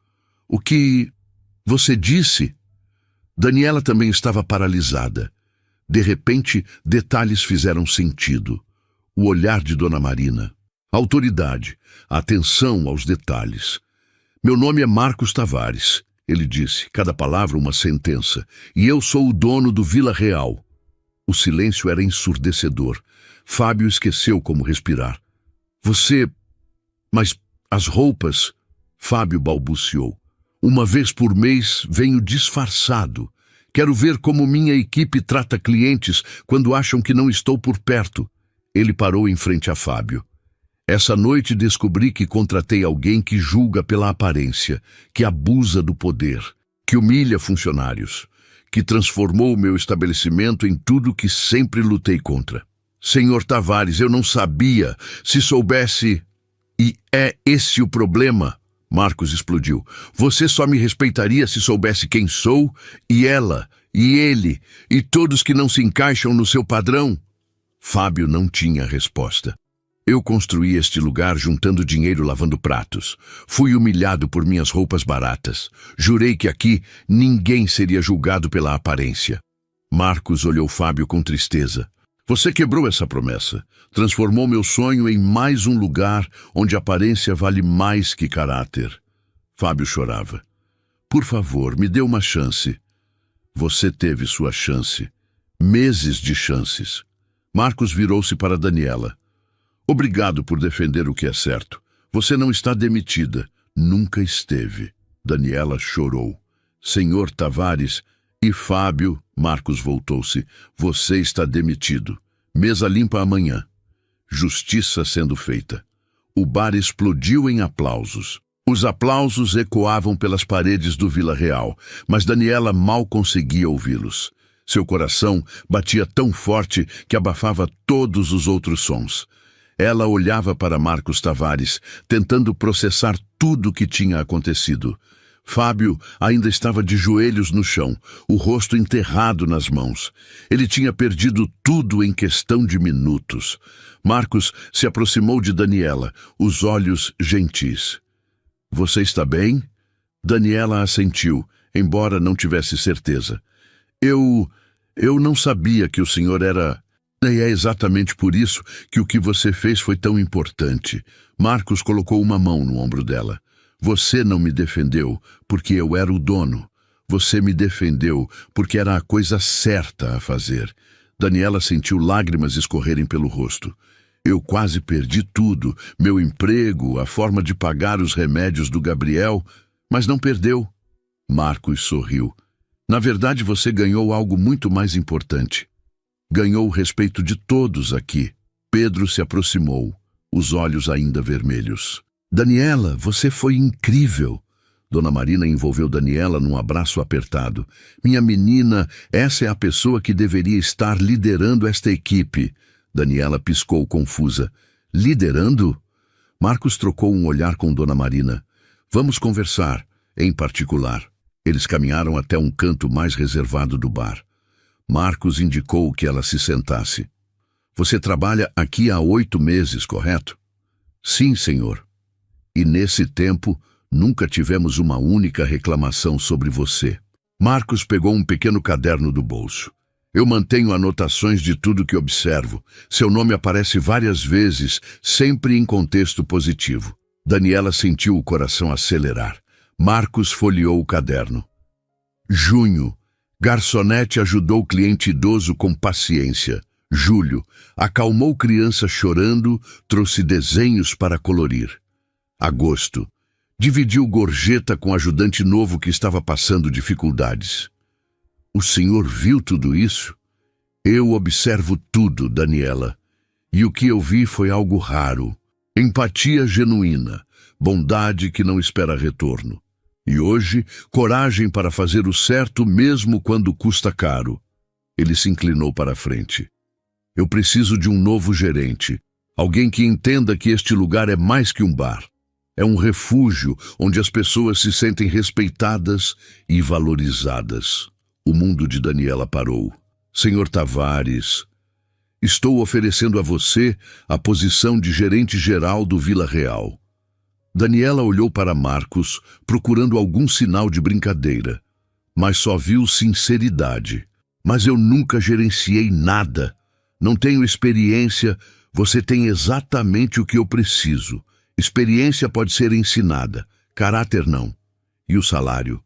O que você disse? Daniela também estava paralisada. De repente, detalhes fizeram sentido. O olhar de Dona Marina. Autoridade. Atenção aos detalhes. Meu nome é Marcos Tavares. Ele disse, cada palavra uma sentença. E eu sou o dono do Vila Real. O silêncio era ensurdecedor. Fábio esqueceu como respirar. Você... Mas as roupas... Fábio balbuciou. Uma vez por mês venho disfarçado. Quero ver como minha equipe trata clientes quando acham que não estou por perto. Ele parou em frente a Fábio. Essa noite descobri que contratei alguém que julga pela aparência, que abusa do poder, que humilha funcionários, que transformou o meu estabelecimento em tudo que sempre lutei contra. Senhor Tavares, eu não sabia. Se soubesse... E é esse o problema? Marcos explodiu. Você só me respeitaria se soubesse quem sou, e ela, e ele, e todos que não se encaixam no seu padrão? Fábio não tinha resposta. Eu construí este lugar juntando dinheiro lavando pratos. Fui humilhado por minhas roupas baratas. Jurei que aqui ninguém seria julgado pela aparência. Marcos olhou Fábio com tristeza. Você quebrou essa promessa. Transformou meu sonho em mais um lugar onde aparência vale mais que caráter. Fábio chorava. Por favor, me dê uma chance. Você teve sua chance. Meses de chances. Marcos virou-se para Daniela. Obrigado por defender o que é certo. Você não está demitida. Nunca esteve. Daniela chorou. Senhor Tavares... E Fábio, Marcos voltou-se, você está demitido. Mesa limpa amanhã. Justiça sendo feita. O bar explodiu em aplausos. Os aplausos ecoavam pelas paredes do Vila Real, mas Daniela mal conseguia ouvi-los. Seu coração batia tão forte que abafava todos os outros sons. Ela olhava para Marcos Tavares, tentando processar tudo o que tinha acontecido. Fábio ainda estava de joelhos no chão, o rosto enterrado nas mãos. Ele tinha perdido tudo em questão de minutos. Marcos se aproximou de Daniela, os olhos gentis. "Você está bem?" Daniela assentiu, embora não tivesse certeza. Eu não sabia que o senhor era... E é exatamente por isso que o que você fez foi tão importante." Marcos colocou uma mão no ombro dela. "Você não me defendeu porque eu era o dono. Você me defendeu porque era a coisa certa a fazer." Daniela sentiu lágrimas escorrerem pelo rosto. "Eu quase perdi tudo, meu emprego, a forma de pagar os remédios do Gabriel, mas não perdeu." Marcos sorriu. "Na verdade, você ganhou algo muito mais importante. Ganhou o respeito de todos aqui." Pedro se aproximou, os olhos ainda vermelhos. "Daniela, você foi incrível." Dona Marina envolveu Daniela num abraço apertado. "Minha menina, essa é a pessoa que deveria estar liderando esta equipe." Daniela piscou confusa. "Liderando?" Marcos trocou um olhar com Dona Marina. "Vamos conversar, em particular." Eles caminharam até um canto mais reservado do bar. Marcos indicou que ela se sentasse. "Você trabalha aqui há 8 meses, correto?" "Sim, senhor. E nesse tempo, nunca tivemos uma única reclamação sobre você." Marcos pegou um pequeno caderno do bolso. "Eu mantenho anotações de tudo que observo. Seu nome aparece várias vezes, sempre em contexto positivo." Daniela sentiu o coração acelerar. Marcos folheou o caderno. Junho. Garçonete ajudou cliente idoso com paciência. Julho. Acalmou criança chorando, trouxe desenhos para colorir. Agosto. Dividiu gorjeta com ajudante novo que estava passando dificuldades. "O senhor viu tudo isso?" "Eu observo tudo, Daniela. E o que eu vi foi algo raro. Empatia genuína, bondade que não espera retorno. E hoje, coragem para fazer o certo mesmo quando custa caro." Ele se inclinou para a frente. "Eu preciso de um novo gerente. Alguém que entenda que este lugar é mais que um bar. É um refúgio onde as pessoas se sentem respeitadas e valorizadas." O mundo de Daniela parou. "Senhor Tavares, estou oferecendo a você a posição de gerente-geral do Vila Real." Daniela olhou para Marcos, procurando algum sinal de brincadeira, mas só viu sinceridade. "Mas eu nunca gerenciei nada. Não tenho experiência. Você tem exatamente o que eu preciso. Experiência pode ser ensinada, caráter não. E o salário?"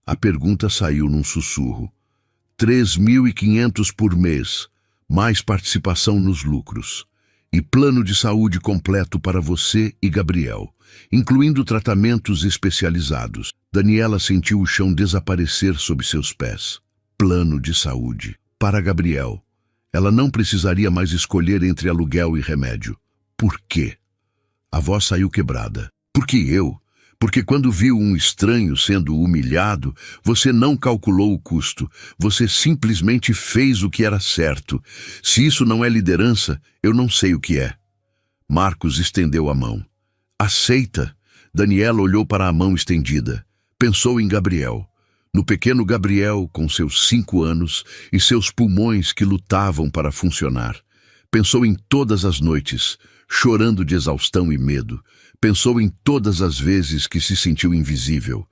A pergunta saiu num sussurro. 3.500 por mês, mais participação nos lucros. E plano de saúde completo para você e Gabriel, incluindo tratamentos especializados. Daniela sentiu o chão desaparecer sob seus pés. Plano de saúde. Para Gabriel. Ela não precisaria mais escolher entre aluguel e remédio. Por quê? A voz saiu quebrada. "Porque eu? Porque quando viu um estranho sendo humilhado, você não calculou o custo. Você simplesmente fez o que era certo. Se isso não é liderança, eu não sei o que é." Marcos estendeu a mão. "Aceita." Daniela olhou para a mão estendida. Pensou em Gabriel. No pequeno Gabriel, com seus 5 anos, e seus pulmões que lutavam para funcionar. Pensou em todas as noites, chorando de exaustão e medo. Pensou em todas as vezes que se sentiu invisível.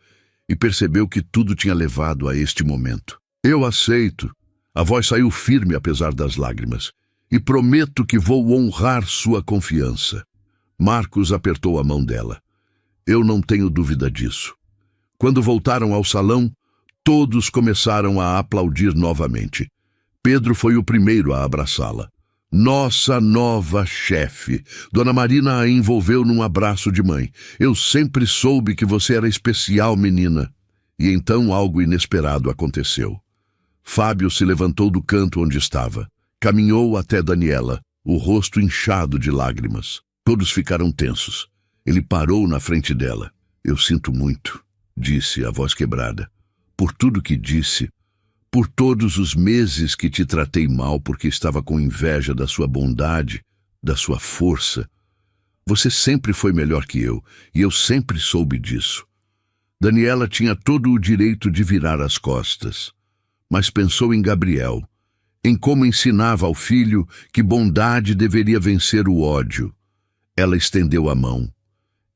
E percebeu que tudo tinha levado a este momento. "Eu aceito." A voz saiu firme apesar das lágrimas. "E prometo que vou honrar sua confiança." Marcos apertou a mão dela. "Eu não tenho dúvida disso." Quando voltaram ao salão, todos começaram a aplaudir novamente. Pedro foi o primeiro a abraçá-la. "Nossa nova chefe." Dona Marina a envolveu num abraço de mãe. "Eu sempre soube que você era especial, menina." E então algo inesperado aconteceu. Fábio se levantou do canto onde estava. Caminhou até Daniela, o rosto inchado de lágrimas. Todos ficaram tensos. Ele parou na frente dela. Eu sinto muito, disse a voz quebrada, por tudo que disse, por todos os meses que te tratei mal porque estava com inveja da sua bondade, da sua força. Você sempre foi melhor que eu, e eu sempre soube disso. Daniela tinha todo o direito de virar as costas, mas pensou em Gabriel, em como ensinava ao filho que bondade deveria vencer o ódio. Ela estendeu a mão.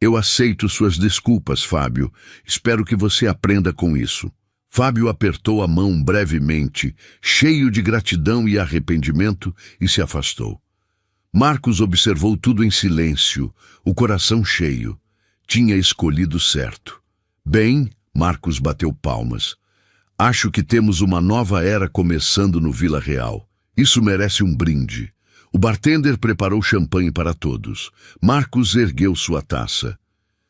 Eu aceito suas desculpas, Fábio. Espero que você aprenda com isso. Fábio apertou a mão brevemente, cheio de gratidão e arrependimento, e se afastou. Marcos observou tudo em silêncio, o coração cheio. Tinha escolhido certo. Bem, Marcos bateu palmas. Acho que temos uma nova era começando no Vila Real. Isso merece um brinde. O bartender preparou champanhe para todos. Marcos ergueu sua taça.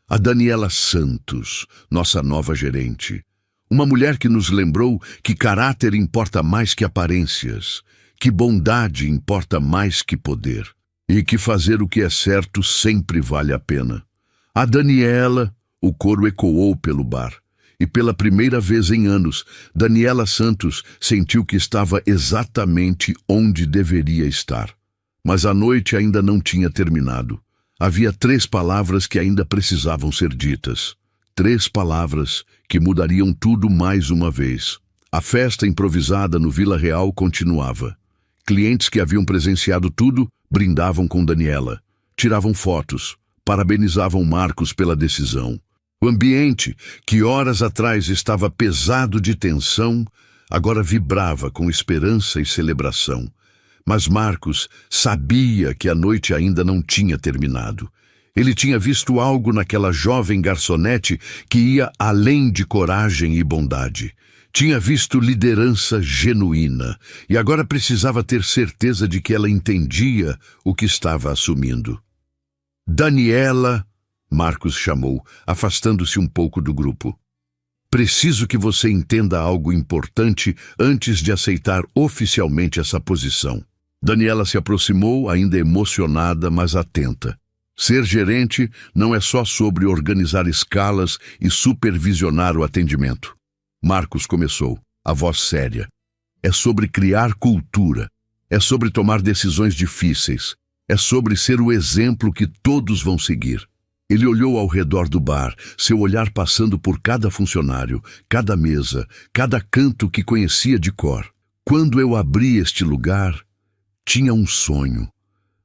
A Daniela Santos, nossa nova gerente. Uma mulher que nos lembrou que caráter importa mais que aparências, que bondade importa mais que poder, e que fazer o que é certo sempre vale a pena. A Daniela, o coro ecoou pelo bar. E pela primeira vez em anos, Daniela Santos sentiu que estava exatamente onde deveria estar. Mas a noite ainda não tinha terminado. Havia 3 palavras que ainda precisavam ser ditas. 3 palavras que mudariam tudo mais uma vez. A festa improvisada no Vila Real continuava. Clientes que haviam presenciado tudo brindavam com Daniela, tiravam fotos, parabenizavam Marcos pela decisão. O ambiente, que horas atrás estava pesado de tensão, agora vibrava com esperança e celebração. Mas Marcos sabia que a noite ainda não tinha terminado. Ele tinha visto algo naquela jovem garçonete que ia além de coragem e bondade. Tinha visto liderança genuína e agora precisava ter certeza de que ela entendia o que estava assumindo. Daniela, Marcos chamou, afastando-se um pouco do grupo. Preciso que você entenda algo importante antes de aceitar oficialmente essa posição. Daniela se aproximou, ainda emocionada, mas atenta. Ser gerente não é só sobre organizar escalas e supervisionar o atendimento. Marcos começou, a voz séria. É sobre criar cultura. É sobre tomar decisões difíceis. É sobre ser o exemplo que todos vão seguir. Ele olhou ao redor do bar, seu olhar passando por cada funcionário, cada mesa, cada canto que conhecia de cor. Quando eu abri este lugar, tinha um sonho.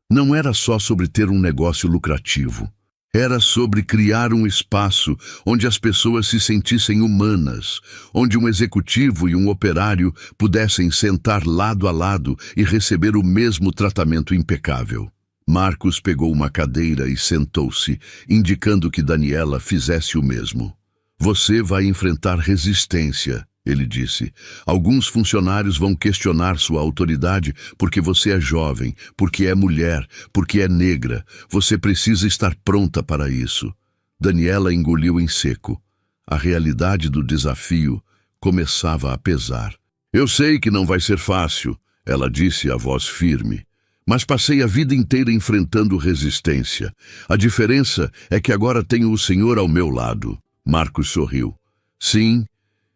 Não era só sobre ter um negócio lucrativo. Era sobre criar um espaço onde as pessoas se sentissem humanas, onde um executivo e um operário pudessem sentar lado a lado e receber o mesmo tratamento impecável. Marcos pegou uma cadeira e sentou-se, indicando que Daniela fizesse o mesmo. Você vai enfrentar resistência, ele disse. Alguns funcionários vão questionar sua autoridade porque você é jovem, porque é mulher, porque é negra. Você precisa estar pronta para isso. Daniela engoliu em seco. A realidade do desafio começava a pesar. Eu sei que não vai ser fácil, ela disse a voz firme. Mas passei a vida inteira enfrentando resistência. A diferença é que agora tenho o Senhor ao meu lado. Marcos sorriu. Sim,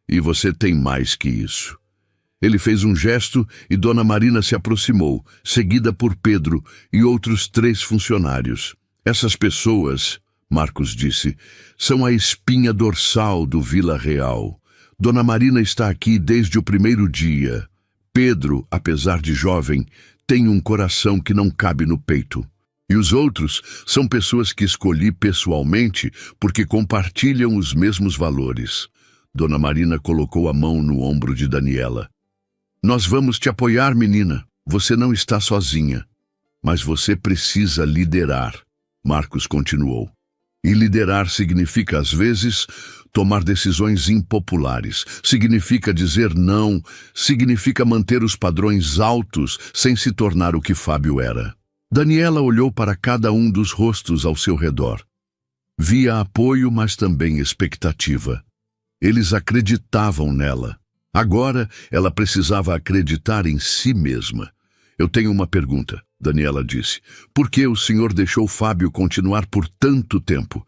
e você tem mais que isso. Ele fez um gesto e Dona Marina se aproximou, seguida por Pedro e outros 3 funcionários. Essas pessoas, Marcos disse, são a espinha dorsal do Vila Real. Dona Marina está aqui desde o primeiro dia. Pedro, apesar de jovem, tem um coração que não cabe no peito. E os outros são pessoas que escolhi pessoalmente porque compartilham os mesmos valores. Dona Marina colocou a mão no ombro de Daniela. Nós vamos te apoiar, menina. Você não está sozinha. Mas você precisa liderar, Marcos continuou. E liderar significa, às vezes, tomar decisões impopulares. Significa dizer não. Significa manter os padrões altos sem se tornar o que Fábio era. Daniela olhou para cada um dos rostos ao seu redor. Via apoio, mas também expectativa. Eles acreditavam nela. Agora, ela precisava acreditar em si mesma. Eu tenho uma pergunta, Daniela disse. Por que o senhor deixou Fábio continuar por tanto tempo?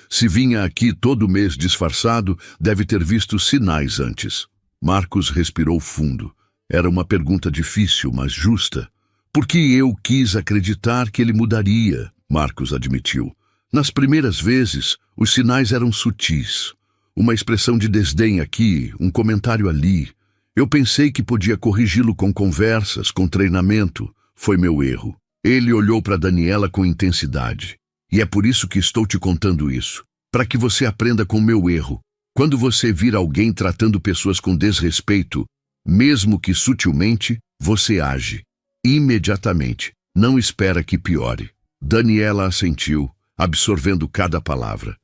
Se vinha aqui todo mês disfarçado, deve ter visto sinais antes. Marcos respirou fundo. Era uma pergunta difícil, mas justa. Porque eu quis acreditar que ele mudaria, Marcos admitiu. Nas primeiras vezes, os sinais eram sutis. Uma expressão de desdém aqui, um comentário ali. Eu pensei que podia corrigi-lo com conversas, com treinamento. Foi meu erro. Ele olhou para Daniela com intensidade. E é por isso que estou te contando isso. Para que você aprenda com meu erro. Quando você vir alguém tratando pessoas com desrespeito, mesmo que sutilmente, você age. Imediatamente. Não espera que piore. Daniela assentiu, absorvendo cada palavra.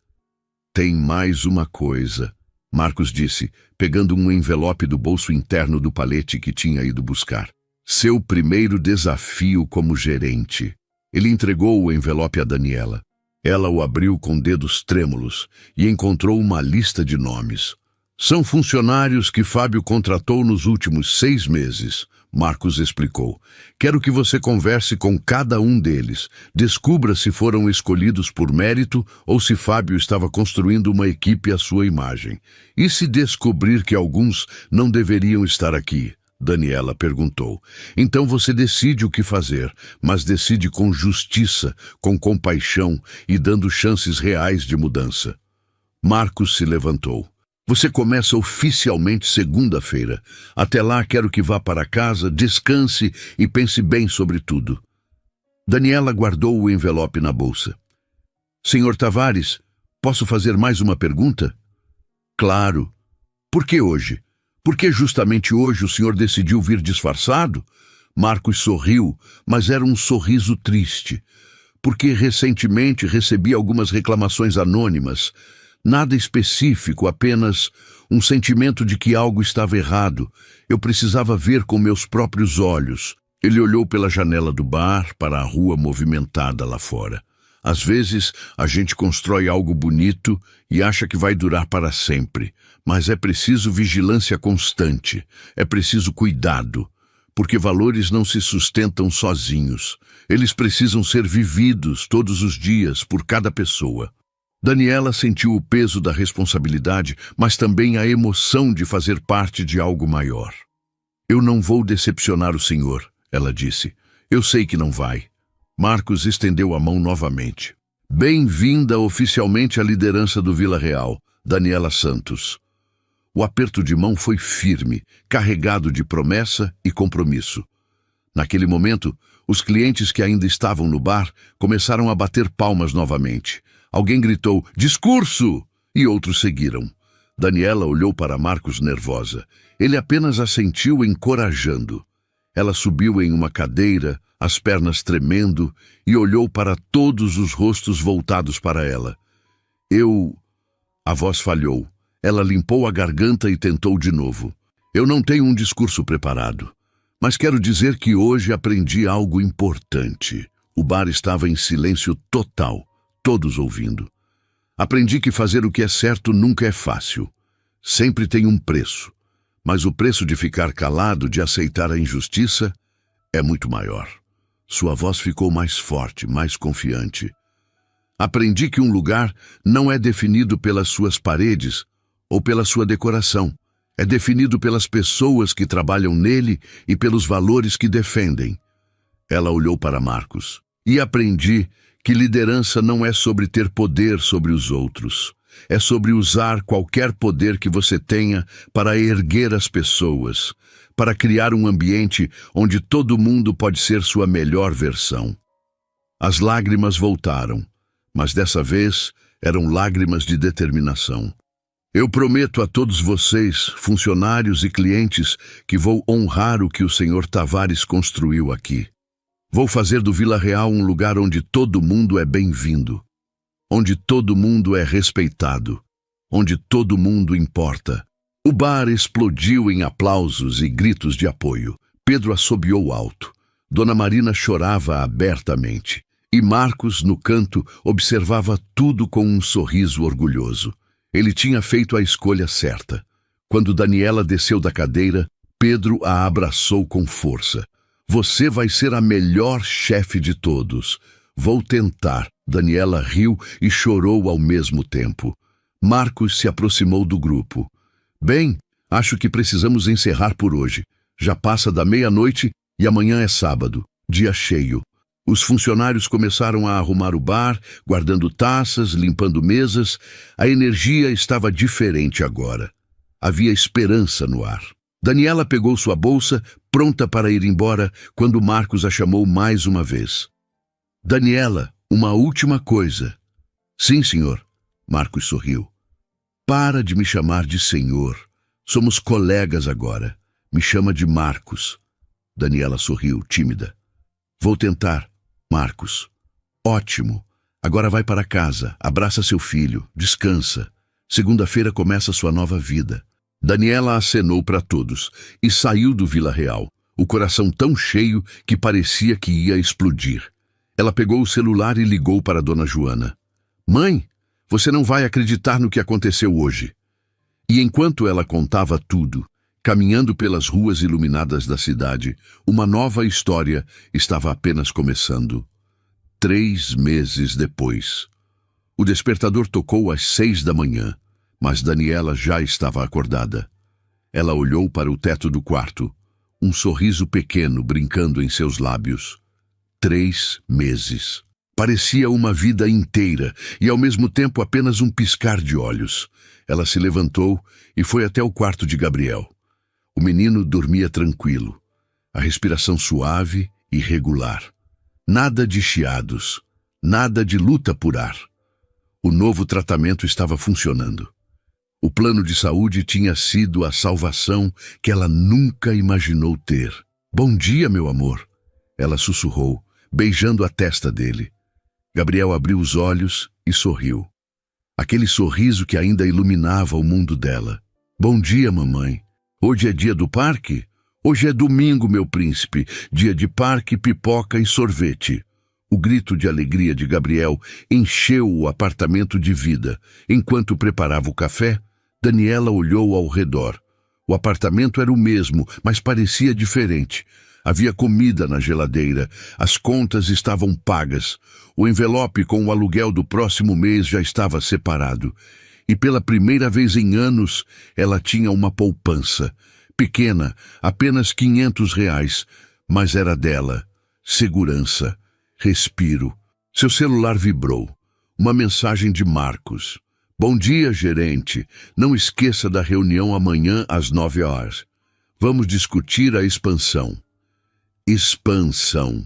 Tem mais uma coisa, Marcos disse, pegando um envelope do bolso interno do palete que tinha ido buscar. Seu primeiro desafio como gerente. Ele entregou o envelope a Daniela. Ela o abriu com dedos trêmulos e encontrou uma lista de nomes. São funcionários que Fábio contratou nos últimos 6 meses, Marcos explicou. Quero que você converse com cada um deles. Descubra se foram escolhidos por mérito ou se Fábio estava construindo uma equipe à sua imagem. E se descobrir que alguns não deveriam estar aqui? Daniela perguntou. Então você decide o que fazer, mas decide com justiça, com compaixão e dando chances reais de mudança. Marcos se levantou. Você começa oficialmente segunda-feira. Até lá quero que vá para casa, descanse e pense bem sobre tudo. Daniela guardou o envelope na bolsa. Senhor Tavares, posso fazer mais uma pergunta? Claro. Por que hoje? Por que justamente hoje o senhor decidiu vir disfarçado? Marcos sorriu, mas era um sorriso triste. Porque recentemente recebi algumas reclamações anônimas. Nada específico, apenas um sentimento de que algo estava errado. Eu precisava ver com meus próprios olhos. Ele olhou pela janela do bar para a rua movimentada lá fora. Às vezes, a gente constrói algo bonito e acha que vai durar para sempre. Mas é preciso vigilância constante. É preciso cuidado. Porque valores não se sustentam sozinhos. Eles precisam ser vividos todos os dias por cada pessoa. Daniela sentiu o peso da responsabilidade, mas também a emoção de fazer parte de algo maior. Eu não vou decepcionar o senhor, ela disse. Eu sei que não vai. Marcos estendeu a mão novamente. Bem-vinda oficialmente à liderança do Vila Real, Daniela Santos. O aperto de mão foi firme, carregado de promessa e compromisso. Naquele momento, os clientes que ainda estavam no bar começaram a bater palmas novamente. Alguém gritou, discurso! E outros seguiram. Daniela olhou para Marcos nervosa. Ele apenas assentiu encorajando. Ela subiu em uma cadeira, as pernas tremendo, e olhou para todos os rostos voltados para ela. A voz falhou. Ela limpou a garganta e tentou de novo. Eu não tenho um discurso preparado, mas quero dizer que hoje aprendi algo importante. O bar estava em silêncio total, todos ouvindo. Aprendi que fazer o que é certo nunca é fácil. Sempre tem um preço. Mas o preço de ficar calado, de aceitar a injustiça, é muito maior. Sua voz ficou mais forte, mais confiante. Aprendi que um lugar não é definido pelas suas paredes ou pela sua decoração. É definido pelas pessoas que trabalham nele e pelos valores que defendem. Ela olhou para Marcos. E aprendi que liderança não é sobre ter poder sobre os outros. É sobre usar qualquer poder que você tenha para erguer as pessoas, para criar um ambiente onde todo mundo pode ser sua melhor versão. As lágrimas voltaram, mas dessa vez eram lágrimas de determinação. Eu prometo a todos vocês, funcionários e clientes, que vou honrar o que o Sr. Tavares construiu aqui. Vou fazer do Vila Real um lugar onde todo mundo é bem-vindo, onde todo mundo é respeitado, onde todo mundo importa. O bar explodiu em aplausos e gritos de apoio. Pedro assobiou alto. Dona Marina chorava abertamente. E Marcos, no canto, observava tudo com um sorriso orgulhoso. Ele tinha feito a escolha certa. Quando Daniela desceu da cadeira, Pedro a abraçou com força. Você vai ser a melhor chefe de todos. Vou tentar, Daniela riu e chorou ao mesmo tempo. Marcos se aproximou do grupo. Bem, acho que precisamos encerrar por hoje. Já passa da meia-noite e amanhã é sábado, dia cheio. Os funcionários começaram a arrumar o bar, guardando taças, limpando mesas. A energia estava diferente agora. Havia esperança no ar. Daniela pegou sua bolsa, pronta para ir embora, quando Marcos a chamou mais uma vez. Daniela, uma última coisa. Sim, senhor. Marcos sorriu. Para de me chamar de senhor. Somos colegas agora. Me chama de Marcos. Daniela sorriu, tímida. Vou tentar, Marcos. Ótimo. Agora vai para casa, abraça seu filho, descansa. Segunda-feira começa sua nova vida. Daniela acenou para todos e saiu do Vila Real, o coração tão cheio que parecia que ia explodir. Ela pegou o celular e ligou para Dona Joana. Mãe, você não vai acreditar no que aconteceu hoje. E enquanto ela contava tudo, caminhando pelas ruas iluminadas da cidade, uma nova história estava apenas começando. 3 meses depois. O despertador tocou às 6 da manhã, mas Daniela já estava acordada. Ela olhou para o teto do quarto, um sorriso pequeno brincando em seus lábios. 3 meses. Parecia uma vida inteira e ao mesmo tempo apenas um piscar de olhos. Ela se levantou e foi até o quarto de Gabriel. O menino dormia tranquilo, a respiração suave e regular. Nada de chiados, nada de luta por ar. O novo tratamento estava funcionando. O plano de saúde tinha sido a salvação que ela nunca imaginou ter. Bom dia, meu amor, ela sussurrou, beijando a testa dele. Gabriel abriu os olhos e sorriu. Aquele sorriso que ainda iluminava o mundo dela. Bom dia, mamãe. Hoje é dia do parque? Hoje é domingo, meu príncipe. Dia de parque, pipoca e sorvete. O grito de alegria de Gabriel encheu o apartamento de vida. Enquanto preparava o café, Daniela olhou ao redor. O apartamento era o mesmo, mas parecia diferente. Havia comida na geladeira, as contas estavam pagas, o envelope com o aluguel do próximo mês já estava separado. E pela primeira vez em anos, ela tinha uma poupança. Pequena, apenas R$ 500, mas era dela. Segurança, respiro. Seu celular vibrou. Uma mensagem de Marcos. Bom dia, gerente. Não esqueça da reunião amanhã às 9 horas. Vamos discutir a expansão. Expansão.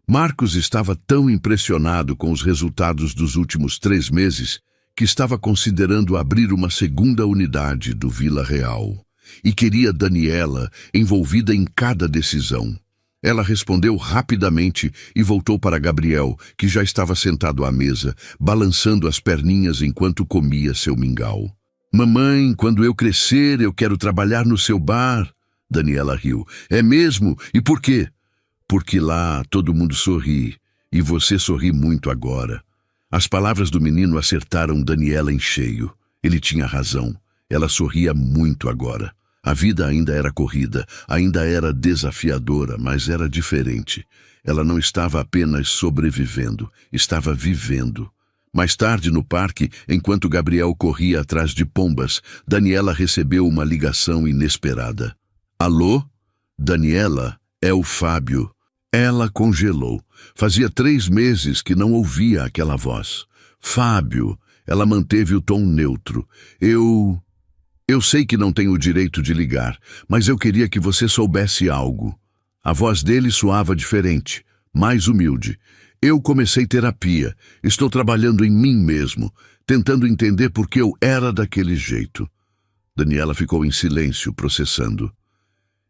Marcos estava tão impressionado com os resultados dos últimos 3 meses que estava considerando abrir uma segunda unidade do Vila Real e queria Daniela envolvida em cada decisão. Ela respondeu rapidamente e voltou para Gabriel, que já estava sentado à mesa, balançando as perninhas enquanto comia seu mingau. Mamãe, quando eu crescer, eu quero trabalhar no seu bar. Daniela riu. É mesmo? E por quê? Porque lá todo mundo sorri, e você sorri muito agora. As palavras do menino acertaram Daniela em cheio. Ele tinha razão. Ela sorria muito agora. A vida ainda era corrida, ainda era desafiadora, mas era diferente. Ela não estava apenas sobrevivendo, estava vivendo. Mais tarde, no parque, enquanto Gabriel corria atrás de pombas, Daniela recebeu uma ligação inesperada. Alô? Daniela, é o Fábio. Ela congelou. Fazia 3 meses que não ouvia aquela voz. Fábio. Ela manteve o tom neutro. Eu sei que não tenho o direito de ligar, mas eu queria que você soubesse algo. A voz dele soava diferente, mais humilde. Eu comecei terapia. Estou trabalhando em mim mesmo, tentando entender por que eu era daquele jeito. Daniela ficou em silêncio, processando.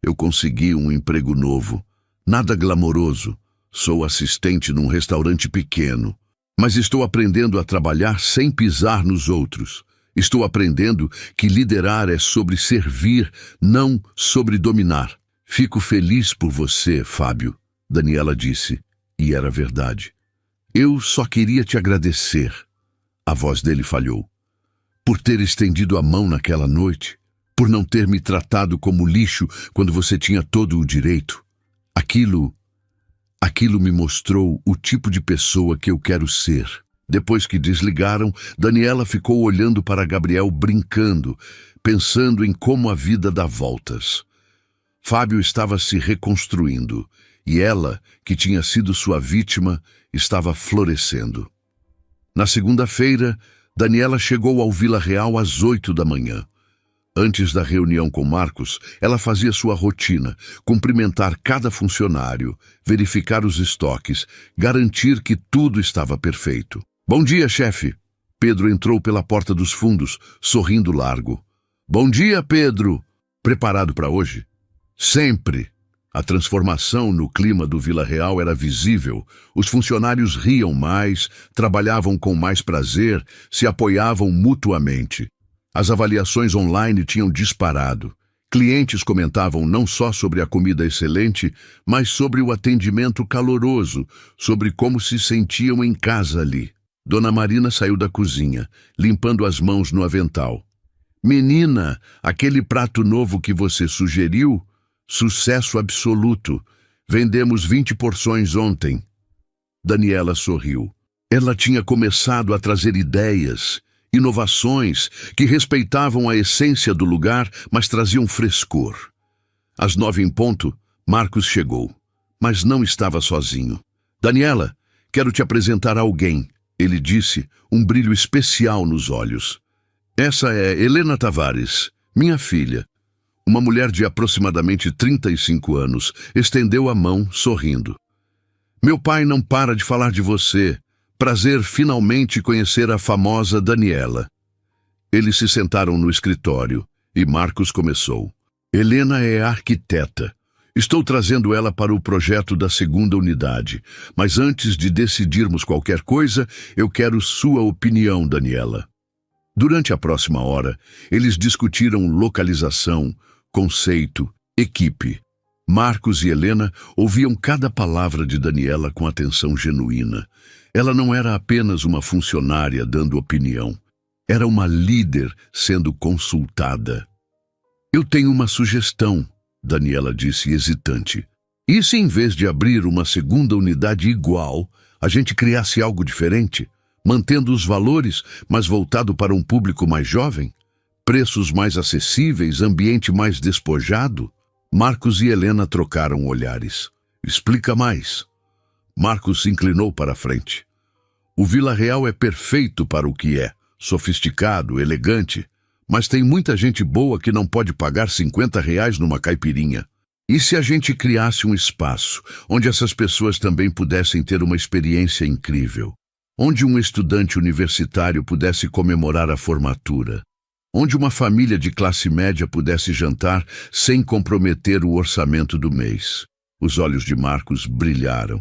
Eu consegui um emprego novo. Nada glamouroso. Sou assistente num restaurante pequeno. Mas estou aprendendo a trabalhar sem pisar nos outros. Estou aprendendo que liderar é sobre servir, não sobre dominar. Fico feliz por você, Fábio, Daniela disse, e era verdade. Eu só queria te agradecer. A voz dele falhou. Por ter estendido a mão naquela noite, por não ter me tratado como lixo quando você tinha todo o direito. Aquilo me mostrou o tipo de pessoa que eu quero ser. Depois que desligaram, Daniela ficou olhando para Gabriel brincando, pensando em como a vida dá voltas. Fábio estava se reconstruindo, e ela, que tinha sido sua vítima, estava florescendo. Na segunda-feira, Daniela chegou ao Vila Real às 8 da manhã. Antes da reunião com Marcos, ela fazia sua rotina, cumprimentar cada funcionário, verificar os estoques, garantir que tudo estava perfeito. Bom dia, chefe. Pedro entrou pela porta dos fundos, sorrindo largo. Bom dia, Pedro. Preparado para hoje? Sempre. A transformação no clima do Vila Real era visível. Os funcionários riam mais, trabalhavam com mais prazer, se apoiavam mutuamente. As avaliações online tinham disparado. Clientes comentavam não só sobre a comida excelente, mas sobre o atendimento caloroso, sobre como se sentiam em casa ali. Dona Marina saiu da cozinha, limpando as mãos no avental. Menina, aquele prato novo que você sugeriu? Sucesso absoluto. Vendemos 20 porções ontem. Daniela sorriu. Ela tinha começado a trazer ideias, inovações que respeitavam a essência do lugar, mas traziam frescor. Às 9 em ponto, Marcos chegou, mas não estava sozinho. Daniela, quero te apresentar alguém, ele disse, um brilho especial nos olhos. Essa é Helena Tavares, minha filha. Uma mulher de aproximadamente 35 anos estendeu a mão, sorrindo. Meu pai não para de falar de você. Prazer finalmente conhecer a famosa Daniela. Eles se sentaram no escritório e Marcos começou. Helena é arquiteta. Estou trazendo ela para o projeto da segunda unidade. Mas antes de decidirmos qualquer coisa, eu quero sua opinião, Daniela. Durante a próxima hora, eles discutiram localização, conceito, equipe. Marcos e Helena ouviam cada palavra de Daniela com atenção genuína. Ela não era apenas uma funcionária dando opinião. Era uma líder sendo consultada. Eu tenho uma sugestão, Daniela disse hesitante. E se em vez de abrir uma segunda unidade igual, a gente criasse algo diferente, mantendo os valores, mas voltado para um público mais jovem? Preços mais acessíveis, ambiente mais despojado? Marcos e Helena trocaram olhares. Explica mais. Marcos se inclinou para a frente. O Vila Real é perfeito para o que é, sofisticado, elegante, mas tem muita gente boa que não pode pagar R$ 50 numa caipirinha. E se a gente criasse um espaço onde essas pessoas também pudessem ter uma experiência incrível? Onde um estudante universitário pudesse comemorar a formatura? Onde uma família de classe média pudesse jantar sem comprometer o orçamento do mês? Os olhos de Marcos brilharam.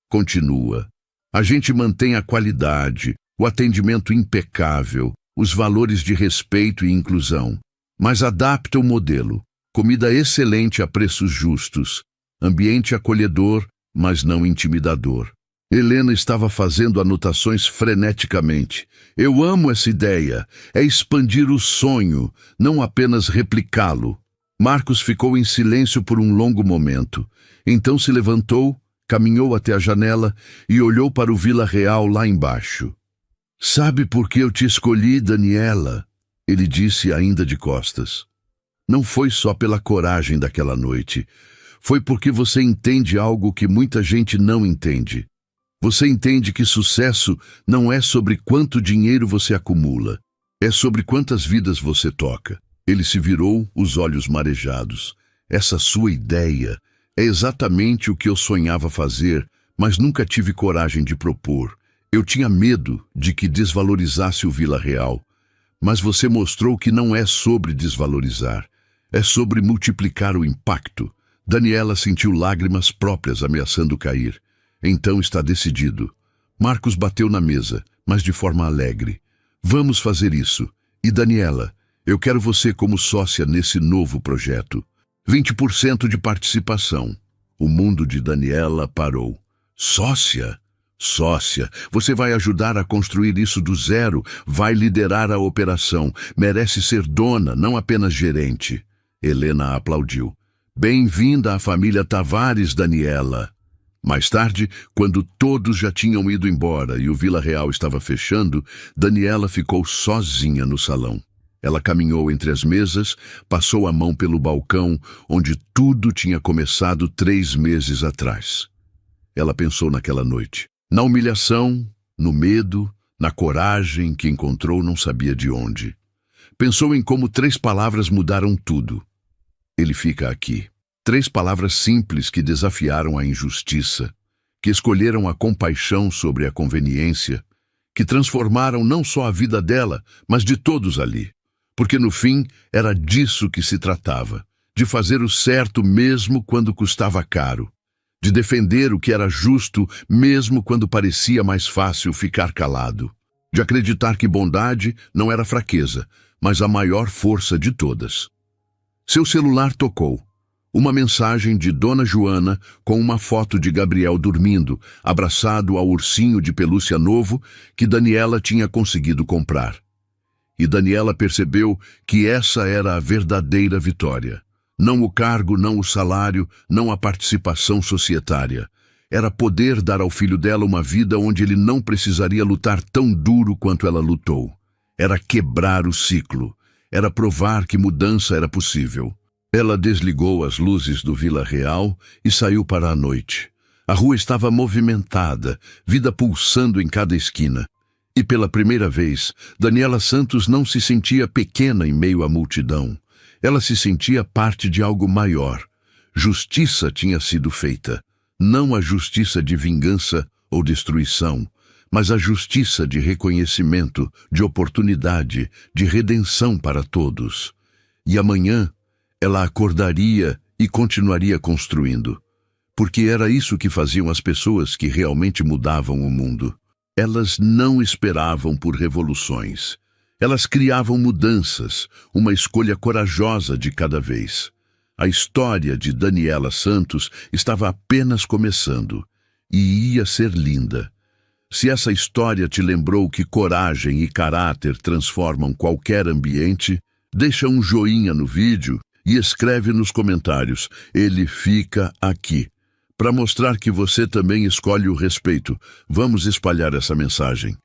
Continua. A gente mantém a qualidade, o atendimento impecável, os valores de respeito e inclusão, mas adapta o modelo. Comida excelente a preços justos, ambiente acolhedor, mas não intimidador. Helena estava fazendo anotações freneticamente. Eu amo essa ideia. É expandir o sonho, não apenas replicá-lo. Marcos ficou em silêncio por um longo momento. Então se levantou, caminhou até a janela e olhou para o Vila Real lá embaixo. Sabe por que eu te escolhi, Daniela? Ele disse ainda de costas. Não foi só pela coragem daquela noite. Foi porque você entende algo que muita gente não entende. Você entende que sucesso não é sobre quanto dinheiro você acumula. É sobre quantas vidas você toca. Ele se virou, os olhos marejados. Essa sua ideia é exatamente o que eu sonhava fazer, mas nunca tive coragem de propor. Eu tinha medo de que desvalorizasse o Vila Real. Mas você mostrou que não é sobre desvalorizar. É sobre multiplicar o impacto. Daniela sentiu lágrimas próprias ameaçando cair. Então está decidido. Marcos bateu na mesa, mas de forma alegre. Vamos fazer isso. E Daniela, eu quero você como sócia nesse novo projeto. 20% de participação. O mundo de Daniela parou. Sócia? Sócia, você vai ajudar a construir isso do zero, vai liderar a operação, merece ser dona, não apenas gerente. Helena aplaudiu. Bem-vinda à família Tavares, Daniela. Mais tarde, quando todos já tinham ido embora e o Vila Real estava fechando, Daniela ficou sozinha no salão. Ela caminhou entre as mesas, passou a mão pelo balcão, onde tudo tinha começado 3 meses atrás. Ela pensou naquela noite, na humilhação, no medo, na coragem que encontrou não sabia de onde. Pensou em como 3 palavras mudaram tudo. Ele fica aqui. 3 palavras simples que desafiaram a injustiça, que escolheram a compaixão sobre a conveniência, que transformaram não só a vida dela, mas de todos ali. Porque no fim era disso que se tratava, de fazer o certo mesmo quando custava caro, de defender o que era justo mesmo quando parecia mais fácil ficar calado, de acreditar que bondade não era fraqueza, mas a maior força de todas. Seu celular tocou. Uma mensagem de Dona Joana com uma foto de Gabriel dormindo, abraçado ao ursinho de pelúcia novo que Daniela tinha conseguido comprar. E Daniela percebeu que essa era a verdadeira vitória. Não o cargo, não o salário, não a participação societária. Era poder dar ao filho dela uma vida onde ele não precisaria lutar tão duro quanto ela lutou. Era quebrar o ciclo. Era provar que mudança era possível. Ela desligou as luzes do Vila Real e saiu para a noite. A rua estava movimentada, vida pulsando em cada esquina. E pela primeira vez, Daniela Santos não se sentia pequena em meio à multidão. Ela se sentia parte de algo maior. Justiça tinha sido feita. Não a justiça de vingança ou destruição, mas a justiça de reconhecimento, de oportunidade, de redenção para todos. E amanhã, ela acordaria e continuaria construindo. Porque era isso que faziam as pessoas que realmente mudavam o mundo. Elas não esperavam por revoluções. Elas criavam mudanças, uma escolha corajosa de cada vez. A história de Daniela Santos estava apenas começando e ia ser linda. Se essa história te lembrou que coragem e caráter transformam qualquer ambiente, deixa um joinha no vídeo e escreve nos comentários, ele fica aqui. Para mostrar que você também escolhe o respeito, vamos espalhar essa mensagem.